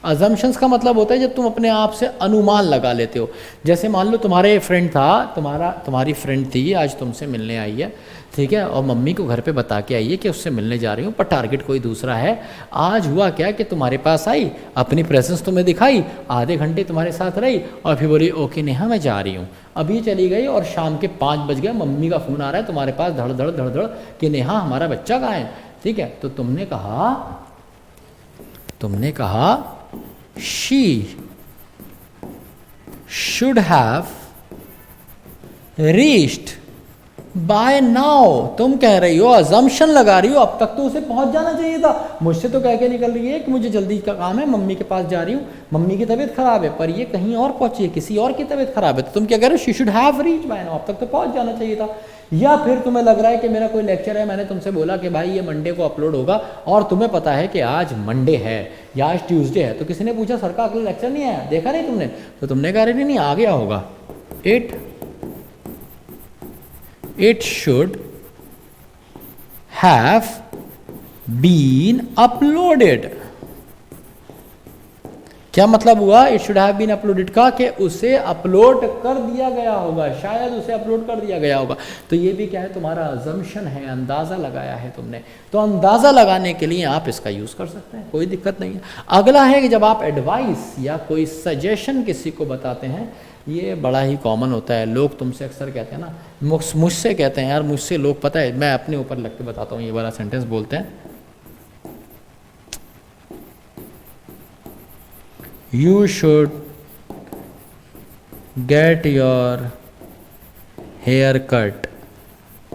अजम्पशंस का मतलब होता है जब तुम अपने आप से अनुमान लगा लेते हो। जैसे मान लो तुम्हारे फ्रेंड था, तुम्हारी फ्रेंड थी, आज तुमसे मिलने आई है, ठीक है, और मम्मी को घर पे बता के आई है कि उससे मिलने जा रही हूँ, पर टारगेट कोई दूसरा है। आज हुआ क्या कि तुम्हारे पास आई, अपनी प्रेजेंस तुम्हें दिखाई, आधे घंटे तुम्हारे साथ रही, और फिर बोली ओके नेहा मैं जा रही हूँ, अभी चली गई, और शाम के 5 बज गए, मम्मी का फ़ोन आ रहा है तुम्हारे पास धड़ धड़ धड़ धड़ कि नेहा हमारा बच्चा कहाँ है, ठीक है? तो तुमने कहा she should have reached by now। तुम कह रही हो, अजम्पशन लगा रही हो, अब तक तो उसे पहुंच जाना चाहिए था। मुझसे तो कह के निकल रही है कि मुझे जल्दी का काम है, मम्मी के पास जा रही हूँ, मम्मी की तबीयत खराब है, पर ये कहीं और पहुंची है, किसी और की तबीयत खराब है। तो तुम क्या कह रहे हो? she should have reached by now, अब तक तो पहुंच जाना चाहिए था। या फिर तुम्हें लग रहा है कि मेरा कोई लेक्चर है, मैंने तुमसे बोला कि भाई ये मंडे को अपलोड होगा, और तुम्हें पता है कि आज मंडे है या आज ट्यूसडे है, तो किसी ने पूछा सर का अगला लेक्चर नहीं आया, देखा नहीं तुमने? तो तुमने कहा नहीं नहीं आ गया होगा। It should have been uploaded. क्या मतलब हुआ it should have been uploaded का? कि उसे अपलोड कर दिया गया होगा, शायद उसे अपलोड कर दिया गया होगा। तो ये भी क्या है? तुम्हारा अजम्पशन है, अंदाजा लगाया है तुमने। तो अंदाजा लगाने के लिए आप इसका यूज कर सकते हैं, कोई दिक्कत नहीं है। अगला है कि जब आप एडवाइस या कोई सजेशन किसी को बताते हैं, ये बड़ा ही कॉमन होता है। लोग तुमसे अक्सर कहते हैं ना, मुझसे कहते हैं, यार मुझसे लोग, पता है मैं अपने ऊपर लग के बताता हूँ, ये वाला सेंटेंस बोलते हैं, you should get your hair cut.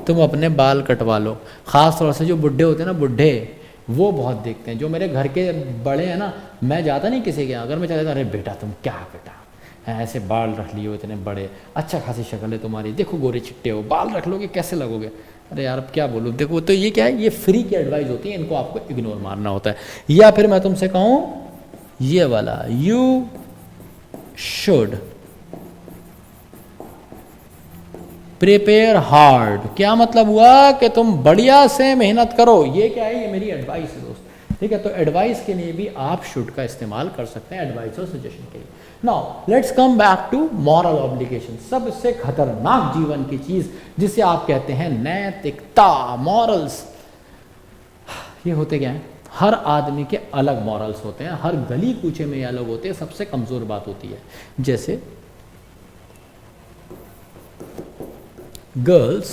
तुम अपने बाल कटवा लो। ख़ास तौर से जो बुढ़े होते हैं ना, बुढ़े वो बहुत देखते हैं। जो मेरे घर के बड़े हैं ना, मैं जाता नहीं किसी के यहाँ, अगर मैं चला जाता, अरे बेटा तुम क्या बेटा ऐसे बाल रख लिए हो इतने बड़े, अच्छा खासी शक्ल है तुम्हारी, देखो गोरे चिट्टे हो, बाल रख लोगे कैसे लगोगे? अरे यार अब क्या बोलूँ, देखो। तो ये क्या है? ये फ्री की एडवाइस होती है, इनको आपको इग्नोर मारना होता है। या फिर मैं तुमसे कहूँ ये वाला, यू शुड प्रिपेयर हार्ड। क्या मतलब हुआ? कि तुम बढ़िया से मेहनत करो। ये क्या है? ये मेरी एडवाइस है दोस्त, ठीक है? तो एडवाइस के लिए भी आप शुड का इस्तेमाल कर सकते हैं, एडवाइस और सजेशन के लिए। Now let's come back to moral obligation. सबसे खतरनाक जीवन की चीज जिसे आप कहते हैं नैतिकता, मॉरल्स। ये होते क्या है? हर आदमी के अलग मॉरल्स होते हैं, हर गली कूचे में ये अलग होते हैं। सबसे कमजोर बात होती है, जैसे girls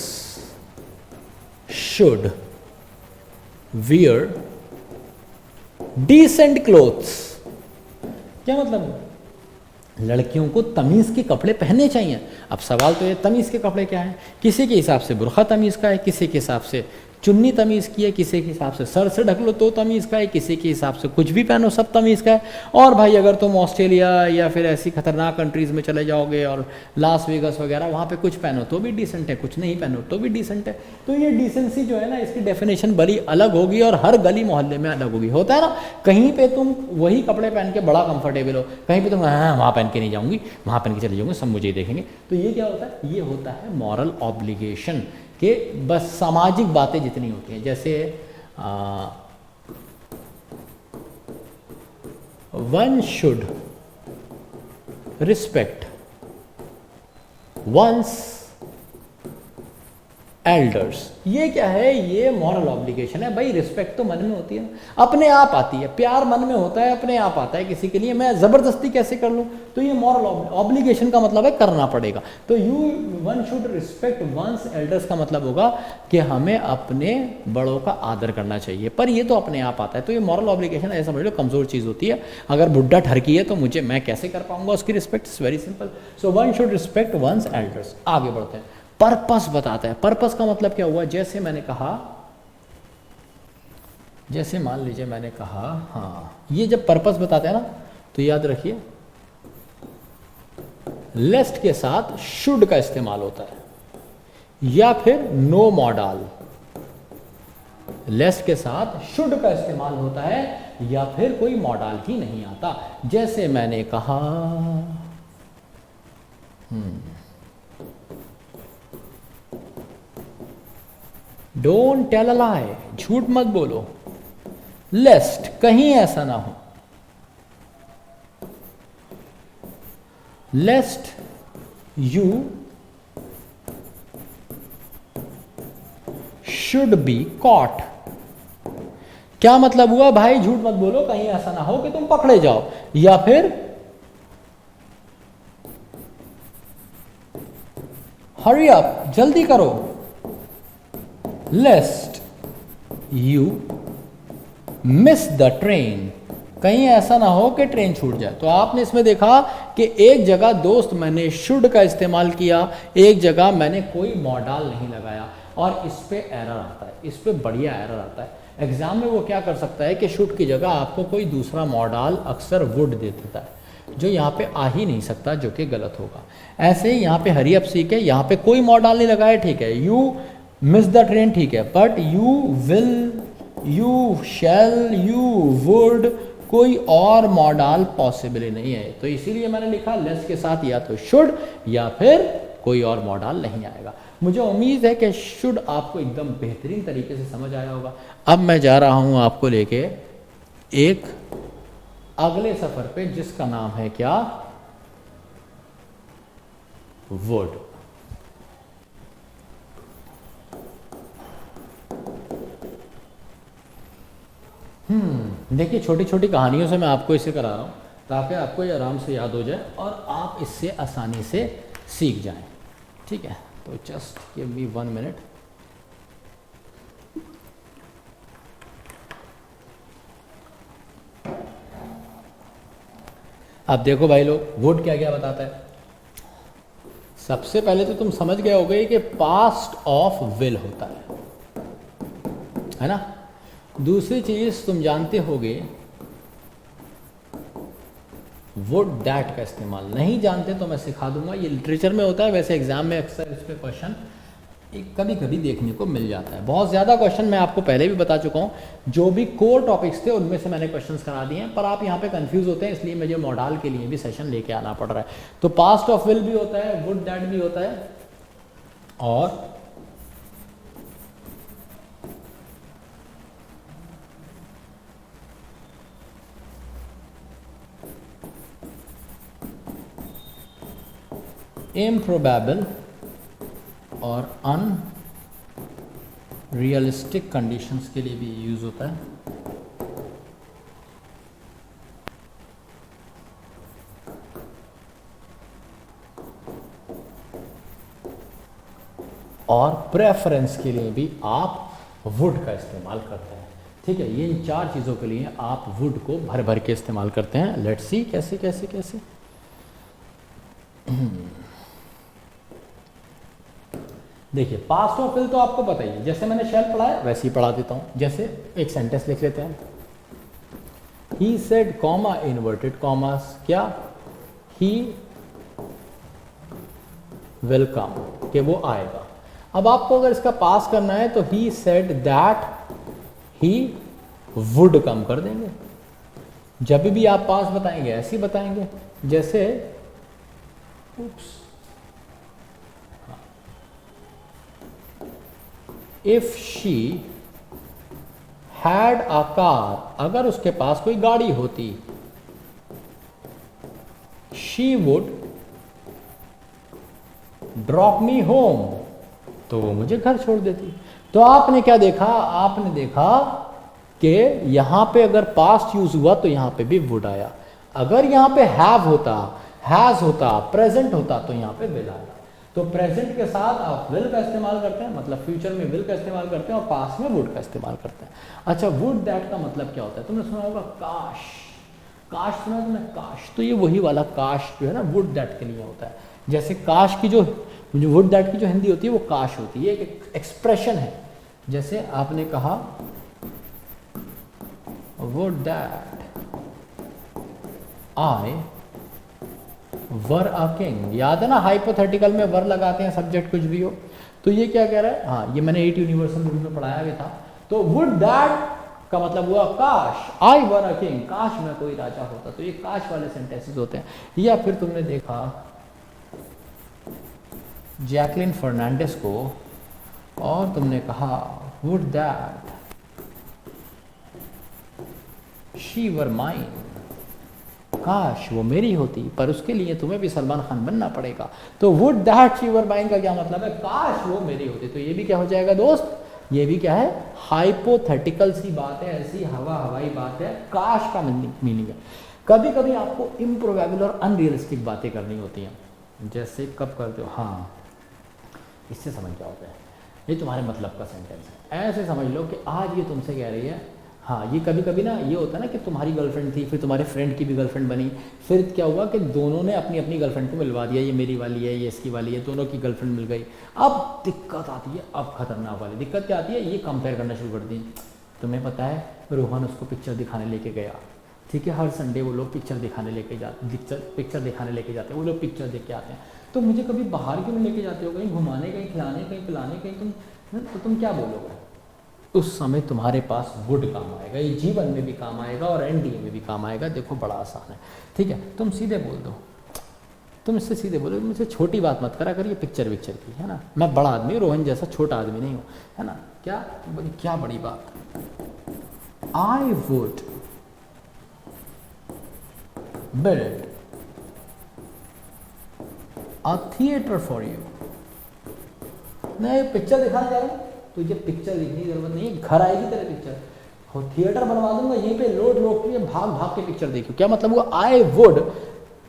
should wear decent clothes. क्या मतलब? लड़कियों को तमीज के कपड़े पहनने चाहिए। अब सवाल तो ये, तमीज के कपड़े क्या है? किसी के हिसाब से बुरखा तमीज का है, किसी के हिसाब से चुन्नी तमीज़ की है, किसी के हिसाब से सर से ढक लो तो तमीज़ का है, किसी के हिसाब से कुछ भी पहनो सब तमीज़ का है। और भाई अगर तुम ऑस्ट्रेलिया या फिर ऐसी खतरनाक कंट्रीज़ में चले जाओगे और लास वेगस वगैरह, वहाँ पे कुछ पहनो तो भी डिसेंट है, कुछ नहीं पहनो तो भी डिसेंट है। तो ये डिसेंसी जो है ना, इसकी डेफिनेशन बड़ी अलग होगी और हर गली मोहल्ले में अलग होगी। होता है ना, कहीं पर तुम वही कपड़े पहन के बड़ा कम्फर्टेबल हो, कहीं पर तुम हाँ वहाँ पहन के नहीं जाऊँगी, वहाँ पहन के चले जाऊँगी, सब मुझे ही देखेंगे। तो ये क्या होता है? ये होता है मॉरल ऑब्लिगेशन कि बस सामाजिक बातें जितनी होती हैं, जैसे one should respect one's elders. ये क्या है, ये मॉरल ऑब्लिगेशन है। भाई रिस्पेक्ट तो मन में होती है, अपने आप आती है, प्यार मन में होता है, अपने आप आता है किसी के लिए, मैं जबरदस्ती कैसे कर लूं? तो ये मॉरल ऑब्लिगेशन का मतलब है करना पड़ेगा। तो one should respect one's elders का मतलब होगा कि हमें अपने बड़ों का आदर करना चाहिए, पर ये तो अपने आप आता है। तो ये मॉरल ऑब्लिगेशन ऐसा समझ लो कमजोर चीज होती है। अगर बुढ़ा ठरकी है तो मैं कैसे कर पाऊंगा उसकी respect? It's very simple. So one should respect one's elders. आगे बढ़ते हैं, पर्पस बताता है। पर्पस का मतलब क्या हुआ? जैसे मैंने कहा, जैसे मान लीजिए मैंने कहा, हाँ, ये जब पर्पस बताते हैं ना तो याद रखिए लेस्ट के साथ शुड का इस्तेमाल होता है या फिर नो मॉडल। लेस्ट के साथ शुड का इस्तेमाल होता है या फिर कोई मॉडल ही नहीं आता। जैसे मैंने कहा, डोंट टेल अ लाई, झूठ मत बोलो। लेस्ट, कहीं ऐसा ना हो, lest you should be caught. क्या मतलब हुआ भाई? झूठ मत बोलो, कहीं ऐसा ना हो कि तुम पकड़े जाओ, या फिर हरी अप, जल्दी करो, लेस्ट यू मिस द ट्रेन, कहीं ऐसा ना हो कि ट्रेन छूट जाए। तो आपने इसमें देखा कि एक जगह दोस्त मैंने शुड का इस्तेमाल किया, एक जगह मैंने कोई मॉडल नहीं लगाया, और इस पे एरर आता है, इस पे बढ़िया एरर आता है। एग्जाम में वो क्या कर सकता है कि शुड की जगह आपको कोई दूसरा मॉडल अक्सर वुड दे देता है, जो यहाँ पे आ ही नहीं सकता, जो कि गलत होगा। ऐसे ही यहाँ पे हरी अप सीख है, यहाँ पे कोई मॉडल नहीं लगाया, ठीक है। यू मिस द ट्रेन, ठीक है, but you will, you shall, you would, कोई और मॉडल पॉसिबल ही नहीं है। तो इसीलिए मैंने लिखा लेस के साथ या तो शुड या फिर कोई और मॉडल नहीं आएगा। मुझे उम्मीद है कि शुड आपको एकदम बेहतरीन तरीके से समझ आया होगा। अब मैं जा रहा हूं आपको लेके एक अगले सफर पे, जिसका नाम है क्या? वुड। देखिए, छोटी छोटी कहानियों से मैं आपको इसे करा रहा हूँ ताकि आपको ये आराम से याद हो जाए और आप इससे आसानी से सीख जाएं, ठीक है। तो जस्ट गिव मी 1 मिनट। अब देखो भाई लोग, वुड क्या क्या बताता है। सबसे पहले तो तुम समझ गए होगे कि पास्ट ऑफ विल होता है ना। दूसरी चीज तुम जानते होगे वुड दैट का इस्तेमाल। नहीं जानते तो मैं सिखा दूंगा, ये लिटरेचर में होता है, वैसे एग्जाम में अक्सर इस पे क्वेश्चन कभी कभी देखने को मिल जाता है। बहुत ज़्यादा क्वेश्चन मैं आपको पहले भी बता चुका हूँ, जो भी कोर टॉपिक्स थे उनमें से मैंने क्वेश्चंस करा दिए हैं, पर आप यहाँ पे कंफ्यूज होते हैं, इसलिए मुझे मॉडल के लिए भी सेशन लेके आना पड़ रहा है। तो पास्ट ऑफ विल भी होता है, वुड दैट भी होता है, और इम्प्रोबेबल और अनरियलिस्टिक कंडीशंस के लिए भी यूज होता है। और प्रेफरेंस के लिए भी आप वुड का इस्तेमाल करते हैं, ठीक है। ये इन 4 चीज़ों के लिए आप वुड को भर भर के इस्तेमाल करते हैं। लेट्स सी कैसे कैसे कैसे। देखिए, पास्ट ऑफ विल तो आपको पता ही है, जैसे मैंने शैल पढ़ा है वैसे ही पढ़ा देता हूं। जैसे एक सेंटेंस लिख लेते हैं, he said comma inverted commas, क्या? ही विल कम, कि वो आएगा। अब आपको अगर इसका पास करना है तो he said that he would come कर देंगे। जब भी आप पास बताएंगे ऐसे ही बताएंगे, जैसे if she had a car, अगर उसके पास कोई गाड़ी होती, she would drop me home, तो वो मुझे घर छोड़ देती। तो आपने क्या देखा, आपने देखा कि यहाँ पे अगर पास्ट यूज हुआ तो यहाँ पे भी वुड आया, अगर यहाँ पे हैव होता, हैज होता, प्रेजेंट होता तो यहाँ पे विल आया। तो प्रेजेंट के साथ आप विल का इस्तेमाल करते हैं, मतलब फ्यूचर में विल का इस्तेमाल करते हैं, और पास्ट में वुड का इस्तेमाल करते हैं। अच्छा, वुड दैट का मतलब क्या होता है? तुमने सुना होगा काश, काश सुना है तुमने? काश, तो ये वही वाला काश जो है ना, वुड दैट के लिए होता है। जैसे काश की जो वुड दैट की जो हिंदी होती है वो काश होती है, एक एक्सप्रेशन है। जैसे आपने कहा would that I were a king, याद है ना, हाइपोथेटिकल में वर लगाते हैं, सब्जेक्ट कुछ भी हो। तो ये क्या कह रहा है, हाँ ये मैंने 8 यूनिवर्सल रूल में पढ़ाया भी था। तो वुड दैट का मतलब हुआ काश आई वर अ किंग, काश मैं कोई राजा होता। तो ये काश वाले सेंटेंसेस होते हैं। या फिर तुमने देखा जैकलिन फर्नांडिस को और तुमने कहा would that she were mine, काश वो मेरी होती, पर उसके लिए तुम्हें भी सलमान खान बनना पड़ेगा। तो would that she were mine का क्या मतलब है, काश वो मेरी होती। तो ये भी क्या हो जाएगा दोस्त, ये भी क्या है, हाइपोथेटिकल सी बात है, ऐसी हवाई बात है, काश का मीनिंग है। कभी कभी आपको इम्प्रोबेबल और अनरियलिस्टिक बातें करनी होती हैं। जैसे कब करते हो, हाँ इससे समझ जाओगे, ये तुम्हारे मतलब का सेंटेंस है। ऐसे समझ लो कि आज ये तुमसे कह रही है, हाँ ये कभी कभी ना ये होता है ना कि तुम्हारी गर्लफ्रेंड थी, फिर तुम्हारे फ्रेंड की भी गर्लफ्रेंड बनी, फिर क्या हुआ कि दोनों ने अपनी अपनी गर्लफ्रेंड को मिलवा दिया, ये मेरी वाली है, ये इसकी वाली है, दोनों की गर्लफ्रेंड मिल गई। अब दिक्कत आती है, अब खतरनाक वाली दिक्कत क्या आती है, ये कंपेयर करना शुरू कर दी। तुम्हें पता है रोहन उसको पिक्चर दिखाने लेके गया, ठीक है, हर संडे वो लोग पिक्चर दिखाने लेके जाते, पिक्चर दिखाने लेके जाते हैं, वो लोग पिक्चर देख के आते हैं। तो मुझे कभी बाहर क्यों नहीं लेके जाते हो, कहीं घुमाने, कहीं खिलाने, कहीं पिलाने, कहीं तो तुम क्या बोलोगे? उस समय तुम्हारे पास वुड काम आएगा, ये जीवन में भी काम आएगा और एनडीए में भी काम आएगा। देखो बड़ा आसान है, ठीक है, तुम सीधे बोल दो, तुम इससे सीधे बोलो, मुझसे छोटी बात मत करा करिए पिक्चर विक्चर की, है ना, मैं बड़ा आदमी हूँ, रोहन जैसा छोटा आदमी नहीं हूँ, है ना। क्या बड़ी बात, I would build a theatre for you. नहीं पिक्चर दिखाने जा रहा हूँ, तुझे पिक्चर देखने की जरूरत नहीं है, घर आएगी तेरे पिक्चर, हो थिएटर बनवा दूंगा यहीं पे, लोड के भाग भाग के पिक्चर देखियो। क्या मतलब हुआ, I would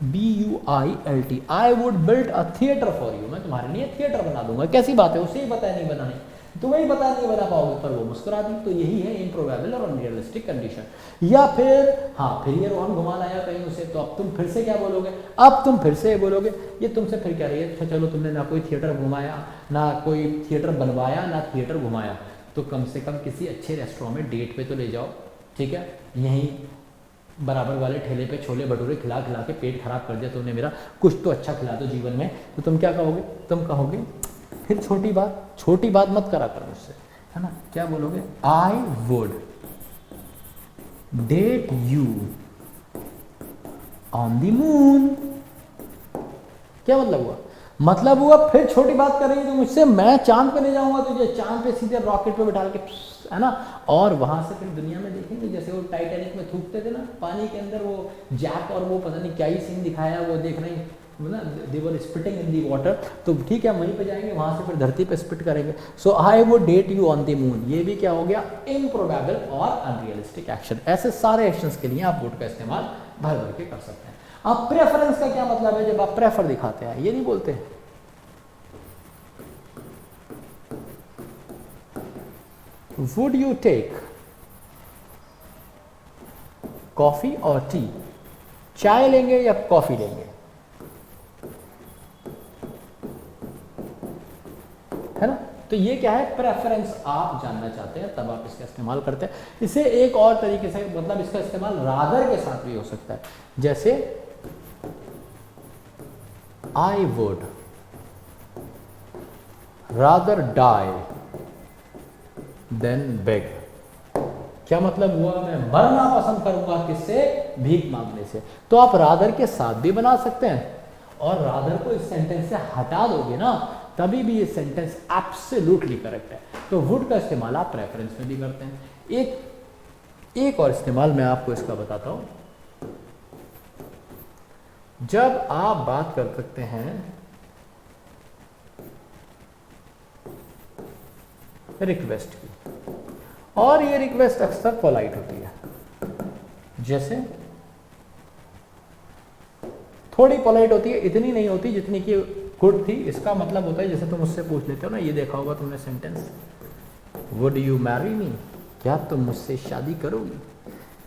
BUILT, I would build a theatre for you, मैं तुम्हारे लिए थिएटर बना दूंगा। कैसी बात है, उसे ही पता है नहीं बनाने, तुम्हें ही पता नहीं बना पाओगे, पर वो मुस्कुरा दी। तो यही है इम्प्रोबेबल और अनरियलिस्टिक कंडीशन। या फिर हाँ, फिर ये रोहन घुमा लाया कहीं उसे, तो अब तुम फिर से क्या बोलोगे, अब तुम फिर से बोलोगे, ये तुमसे फिर क्या रही है, चलो तुमने ना कोई थिएटर घुमाया, ना कोई थिएटर बनवाया, ना थिएटर घुमाया, तो कम से कम किसी अच्छे रेस्टोरेंट में डेट पे तो ले जाओ, ठीक है। यहीं बराबर वाले ठेले पे छोले भटूरे खिला खिला के पेट खराब कर दिया तुमने मेरा, कुछ तो अच्छा खिला दो जीवन में। तो तुम क्या कहोगे, तुम कहोगे फिर छोटी बात मत करा कर मुझसे, है ना। क्या बोलोगे, I would date you on the moon. क्या मतलब हुआ, मतलब हुआ फिर छोटी बात कर रही है तो मुझसे, मैं चांद पे ले जाऊंगा तुझे, चांद पे सीधे रॉकेट पे बिठा के, है ना, और वहां से फिर दुनिया में देखेंगे, जैसे वो टाइटैनिक में थूकते थे ना पानी के अंदर, वो जैक और वो पता नहीं क्या ही सीन दिखाया, वो देख रहे हैं ना, दे वर स्पिटिंग इन दी वाटर। तो ठीक है, वहीं पे जाएंगे, वहां से फिर धरती पे स्पिट करेंगे। So I would date you on the moon, ये भी क्या हो गया, इम्प्रोबेबल और अनरियलिस्टिक एक्शन। ऐसे सारे एक्शंस के लिए आप वुड का इस्तेमाल भर भर के कर सकते हैं। अब प्रेफरेंस का क्या मतलब है, जब आप प्रेफर दिखाते हैं, ये नहीं बोलते वुड यू टेक कॉफी और टी, चाय लेंगे या कॉफी लेंगे, है ना। तो ये क्या है, प्रेफरेंस आप जानना चाहते हैं, तब आप इसका इस्तेमाल करते हैं। इसे एक और तरीके से, मतलब इसका इस्तेमाल रादर के साथ भी हो सकता है, जैसे I would rather die than beg. क्या मतलब हुआ, मैं मरना पसंद करूंगा किससे, भीख मांगने से। तो आप रादर के साथ भी बना सकते हैं, और रादर को इस सेंटेंस से हटा दोगे ना, तभी भी ये सेंटेंस एब्सोल्युटली करेक्ट है। तो वुड का इस्तेमाल आप प्रेफरेंस में भी करते हैं। एक और इस्तेमाल मैं आपको इसका बताता हूं, जब आप बात कर सकते हैं रिक्वेस्ट की, और ये रिक्वेस्ट अक्सर पोलाइट होती है। जैसे थोड़ी पोलाइट होती है, इतनी नहीं होती जितनी कि गुड थी। इसका मतलब होता है जैसे तुम मुझसे पूछ लेते हो ना, ये देखा होगा तुमने sentence, would you marry me, क्या तुम मुझसे शादी करोगी।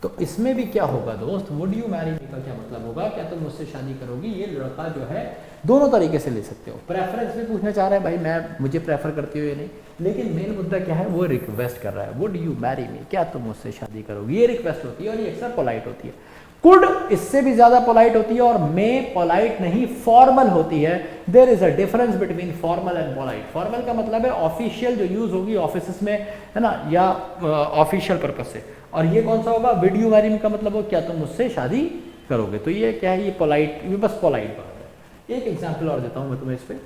तो इसमें भी क्या होगा दोस्त, वुड यू मैरी मी का क्या मतलब होगा, क्या तुम मुझसे शादी करोगी। ये लड़का जो है दोनों तरीके से ले सकते हो। प्रेफरेंस भी पूछना चाह रहा है, भाई मैं मुझे प्रेफर करती हो या नहीं, लेकिन मेन मुद्दा क्या है, वो रिक्वेस्ट कर रहा है, वुड यू मैरी मी, क्या तुम मुझसे शादी करोगी। ये रिक्वेस्ट होती है और ये अक्सर पोलाइट होती है। कुड इससे भी ज्यादा पोलाइट होती है, और मे पोलाइट नहीं फॉर्मल होती है। There is a difference between formal and polite. Formal का मतलब है ऑफिशियल, जो यूज होगी ऑफिस में, है ना, या ऑफिशियल पर्पज से। और ये कौन सा होगा, विड यू मैरी मी का मतलब हो क्या तुम मुझसे शादी करोगे। तो ये क्या है, ये पोलाइट, ये बस पोलाइट बात है। एक एग्जाम्पल और देता हूं मैं तुम्हें इस पे।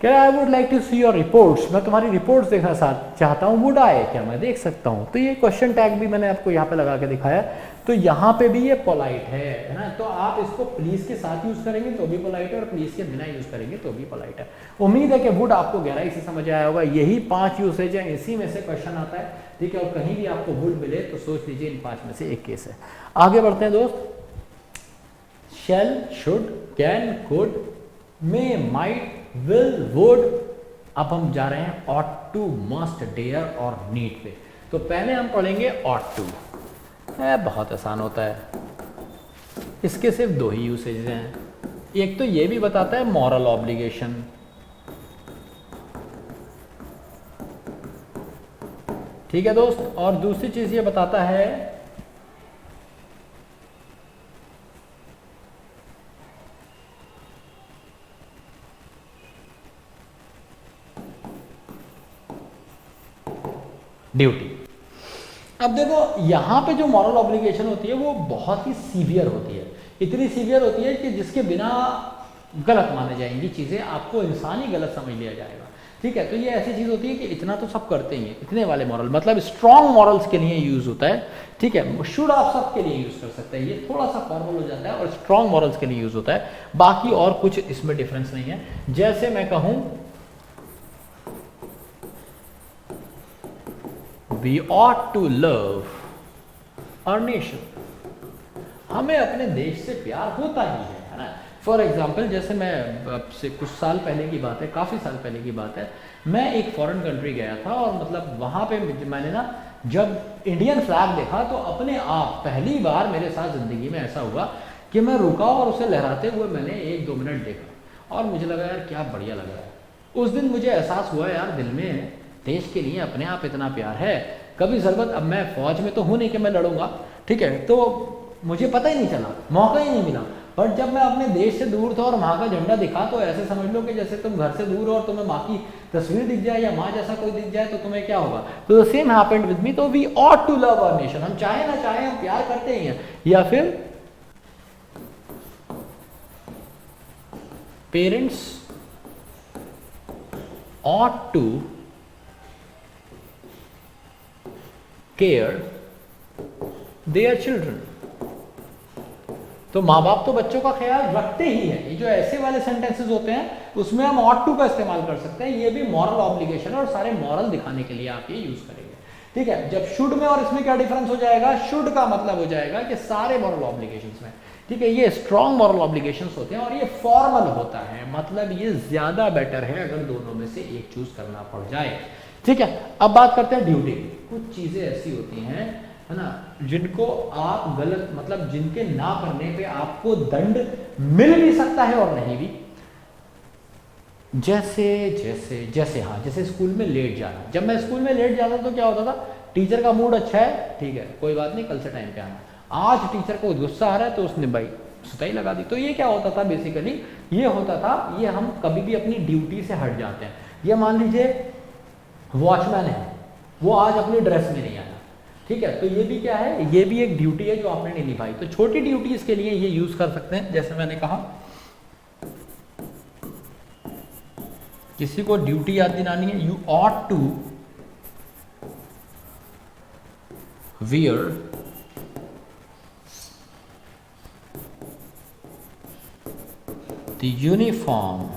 क्या I would like to see your reports, मैं तुम्हारी रिपोर्ट्स देखना चाहता हूँ। वुड आई, क्या मैं देख सकता हूँ। तो ये क्वेश्चन टैग भी मैंने आपको यहाँ पे लगा के दिखाया। तो यहाँ पे भी ये पोलाइट है ना। तो आप इसको प्लीज के साथ यूज करेंगे तो भी पोलाइट है, और प्लीज के बिना यूज करेंगे तो भी पोलाइट है। उम्मीद है कि वुड आपको गहराई से समझ आया होगा। यही 5 यूसेज है, इसी में से क्वेश्चन आता है, ठीक है। और कहीं भी आपको वुड मिले तो सोच लीजिए इन 5 में से एक केस है। आगे बढ़ते हैं दोस्त। Shall, should, can, could, may, might, will, would. अब हम जा रहे हैं ऑट टू, मस्ट, डेयर और नीड पे। तो पहले हम पढ़ेंगे ऑट टू। बहुत आसान होता है, इसके सिर्फ 2 ही यूसेज हैं। एक तो ये भी बताता है मॉरल ऑब्लिगेशन, ठीक है दोस्त, और दूसरी चीज ये बताता है ड्यूटी। अब देखो यहां पे जो मॉरल ऑब्लिगेशन होती है वो बहुत ही सीवियर होती है। इतनी सीवियर होती है कि जिसके बिना गलत माने जाएंगी चीजें, आपको इंसान ही गलत समझ लिया जाएगा, ठीक है। तो ये ऐसी चीज होती है कि इतना तो सब करते ही हैं, इतने वाले मॉरल, मतलब स्ट्रॉन्ग मॉरल्स के लिए यूज होता है, ठीक है। शुड आप सब के लिए यूज कर सकते हैं, ये थोड़ा सा फॉर्मल हो जाता है, और स्ट्रॉन्ग मॉरल्स के लिए यूज होता है। बाकी और कुछ इसमें डिफरेंस नहीं है। जैसे मैं कहूं We ought to love our nation, हमें अपने देश से प्यार होता ही है ना। फॉर एग्जाम्पल, जैसे मैं अब से कुछ साल पहले की बात है, काफ़ी साल पहले की बात है, मैं एक फॉरेन कंट्री गया था, और मतलब वहाँ पे मैंने ना जब इंडियन फ्लैग देखा तो अपने आप पहली बार मेरे साथ ज़िंदगी में ऐसा हुआ कि मैं रुका और उसे लहराते हुए मैंने 1-2 मिनट देखा, और मुझे लगा यार क्या बढ़िया लग रहा है। उस दिन मुझे एहसास हुआ यार दिल में देश के लिए अपने आप इतना प्यार है। कभी ज़रूरत, अब मैं फौज में तो हूँ नहीं कि मैं लड़ूंगा, ठीक है, तो मुझे पता ही नहीं चला, मौका ही नहीं मिला। बट जब मैं अपने देश से दूर था और माँ का झंडा दिखा, तो ऐसे समझ लो कि जैसे तुम घर से दूर हो और तुम्हें माँ की तस्वीर दिख जाए या माँ जैसा कोई दिख जाए तो तुम्हें क्या होगा। तो the same happened with me. तो we ought to love our nation, हम चाहे ना चाहे हम प्यार करते ही हैं। या फिर parents ought to care their children। तो माँ बाप तो बच्चों का ख्याल रखते ही हैं। ये जो ऐसे वाले सेंटेंसेस होते हैं उसमें हम ought to का इस्तेमाल कर सकते हैं। ये भी मॉरल ऑब्लिगेशन है, और सारे मॉरल दिखाने के लिए आप ये यूज करेंगे, ठीक है। जब शुड में और इसमें क्या डिफरेंस हो जाएगा, शुड का मतलब हो जाएगा कि सारे मॉरल ऑब्लिगेशंस में, ठीक है, ये स्ट्रॉन्ग मॉरल ऑब्लिगेशंस होते हैं, और ये फॉर्मल होता है, मतलब ये ज्यादा बेटर है अगर दोनों में से एक चूज करना पड़ जाए, ठीक है। अब बात करते हैं ड्यूटी। कुछ चीजें ऐसी होती हैं, है ना, जिनको आप गलत, मतलब जिनके ना करने पे आपको दंड मिल भी सकता है और नहीं भी। जैसे जैसे जैसे हाँ, जैसे स्कूल में लेट जाना। जब मैं स्कूल में लेट जाता तो क्या होता था, टीचर का मूड अच्छा है, ठीक है, कोई बात नहीं, कल से टाइम पे आना। आज टीचर को गुस्सा आ रहा है तो उसने भाई सुताई लगा दी। तो ये क्या होता था बेसिकली, ये होता था, ये हम कभी भी अपनी ड्यूटी से हट जाते हैं। या मान लीजिए वॉचमैन है, वो आज अपनी ड्रेस में नहीं आया, ठीक है, तो ये भी क्या है, ये भी एक ड्यूटी है जो आपने नहीं निभाई। तो छोटी ड्यूटीज के लिए ये यूज कर सकते हैं। जैसे मैंने कहा किसी को ड्यूटी याद दिलानी है, you ought to wear the uniform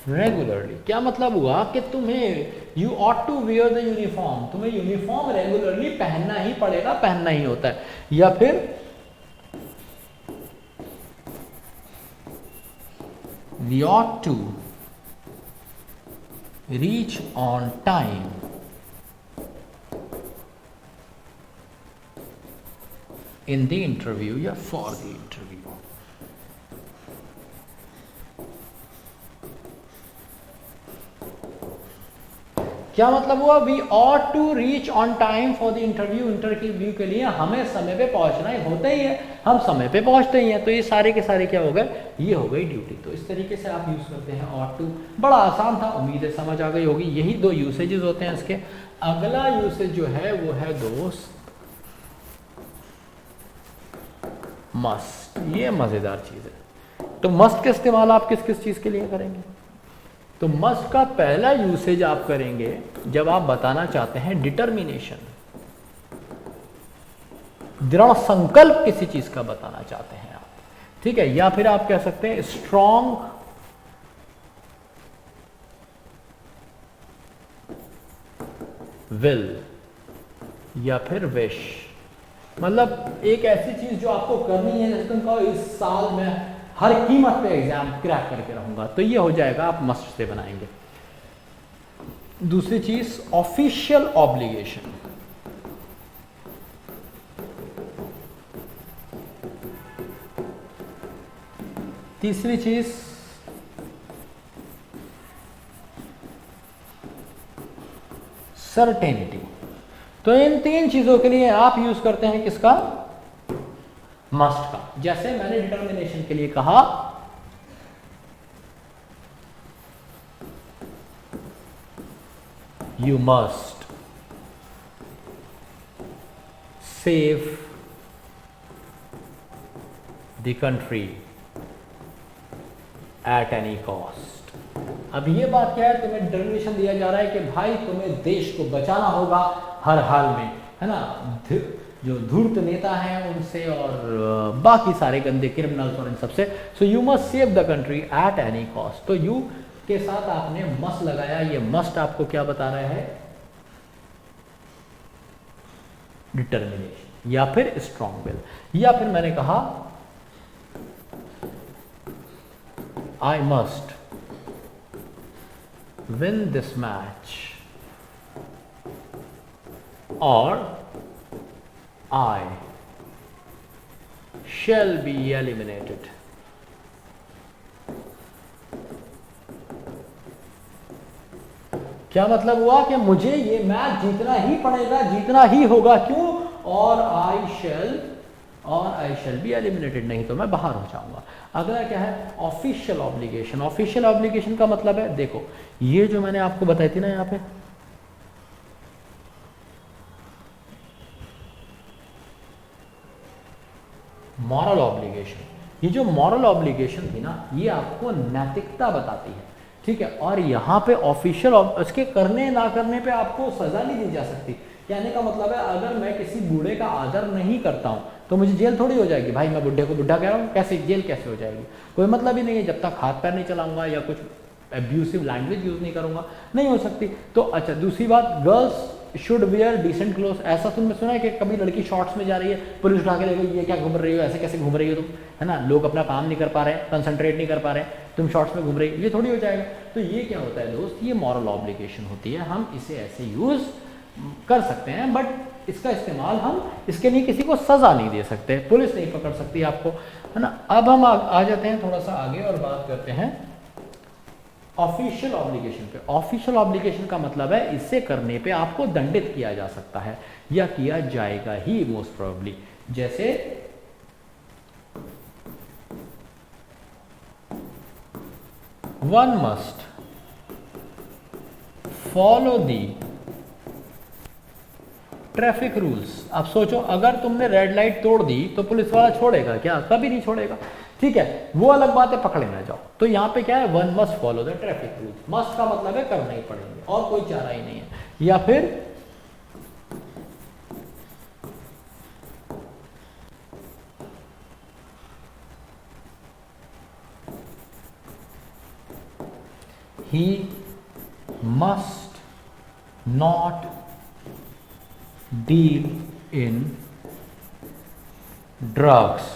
regularly. क्या मतलब हुआ कि तुम्हें you ought to wear the uniform, तुम्हें यूनिफॉर्म रेगुलरली पहनना ही पड़ेगा, पहनना ही होता है। या फिर we ought to reach on time in the interview या फॉर द इंटरव्यू। क्या मतलब हुआ, we ought to reach on time for the interview, interview के लिए हमें समय पे पहुंचना ही होता ही है, हम समय पे पहुंचते ही हैं। तो ये सारे के सारे क्या हो गए, ये हो गई ड्यूटी। तो इस तरीके से आप यूज करते हैं ऑट टू। बड़ा आसान था, उम्मीद है समझ आ गई होगी। यही दो यूसेजेस होते हैं इसके। अगला यूसेज जो है वो है दोस्त मस्ट। ये मजेदार चीज है। तो मस्ट का इस्तेमाल आप किस किस चीज के लिए करेंगे? तो मस्ट का पहला यूसेज आप करेंगे जब आप बताना चाहते हैं डिटर्मिनेशन, दृढ़ संकल्प किसी चीज का बताना चाहते हैं आप, ठीक है। या फिर आप कह सकते हैं स्ट्रॉन्ग विल या फिर विश। मतलब एक ऐसी चीज जो आपको करनी है, जैसे तुम कहो इस साल में हर कीमत पे एग्जाम क्रैक करके रहूंगा, तो ये हो जाएगा, आप मस्ट से बनाएंगे। दूसरी चीज ऑफिशियल ऑब्लिगेशन। तीसरी चीज सर्टेनिटी। तो इन तीन चीजों के लिए आप यूज करते हैं किसका? मस्ट का। जैसे मैंने डिटर्मिनेशन के लिए कहा you must save the country at any cost. अब ये बात क्या है, तुम्हें डिटर्मिनेशन दिया जा रहा है कि भाई तुम्हें देश को बचाना होगा हर हाल में, है ना। जो धूर्त नेता हैं उनसे और बाकी सारे गंदे क्रिमिनल्स और इन सबसे। So you must save the country at any cost. तो यू के साथ आपने मस्ट लगाया। ये मस्ट आपको क्या बता रहा है? डिटर्मिनेशन या फिर स्ट्रॉन्ग विल। या फिर मैंने कहा I must win this match और I shall be eliminated. क्या मतलब हुआ कि मुझे ये मैच जीतना ही पड़ेगा, जीतना ही होगा। क्यों? और आई शैल बी एलिमिनेटेड, नहीं तो मैं बाहर हो जाऊंगा। अगला क्या है? Official obligation. ऑफिशियल ऑब्लिगेशन का मतलब है, देखो ये जो मैंने आपको बताई थी ना यहाँ पे, मॉरल ऑब्लिगेशन। ये जो मॉरल ऑब्लिगेशन थी ना, ये आपको नैतिकता बताती है, ठीक है। और यहाँ पे ऑफिशियल, इसके करने ना करने पे आपको सजा नहीं दी जा सकती। कहने का मतलब है अगर मैं किसी बूढ़े का आदर नहीं करता हूँ तो मुझे जेल थोड़ी हो जाएगी। भाई मैं बुढ़े को बुढ़ा कह रहा हूँ, कैसे जेल कैसे हो जाएगी? कोई मतलब ही नहीं है। जब तक हाथ पैर नहीं चलाऊंगा या कुछ एब्यूसिव लैंग्वेज यूज नहीं करूंगा, नहीं हो सकती। तो अच्छा, दूसरी बात, girls should wear decent cloth. ऐसा तुमने सुना है कि कभी लड़की शॉर्ट्स में जा रही है, पुलिस उठा के ले गई, ये क्या घूम रही हो, ऐसे कैसे घूम रही हो तुम, है ना। लोग अपना काम नहीं कर पा रहे हैं, कंसंट्रेट नहीं कर पा रहे हैं, तुम शॉर्ट्स में घूम रही हो, ये थोड़ी हो जाएगा। तो ये क्या होता है दोस्त, ये मॉरल ऑब्लिगेशन होती है। हम इसे ऐसे यूज कर सकते हैं, बट इसका इस्तेमाल हम इसके लिए किसी को सजा नहीं दे सकते, पुलिस नहीं पकड़ सकती आपको, है ना। अब हम आ जाते हैं थोड़ा सा आगे और बात करते हैं ऑफिशियल ऑब्लिगेशन पे। ऑफिशियल ऑब्लिगेशन का मतलब है इसे करने पे आपको दंडित किया जा सकता है या किया जाएगा ही मोस्ट प्रोबेबली। जैसे one must follow the traffic rules. अब सोचो, अगर तुमने रेड लाइट तोड़ दी तो पुलिस वाला छोड़ेगा क्या? कभी नहीं छोड़ेगा। ठीक है, वो अलग बात है, पकड़े ना जाओ। तो यहाँ पे क्या है, one must follow the traffic rules. Must का मतलब है करना ही पड़ेंगे और कोई चारा ही नहीं है। या फिर he must not deal in drugs।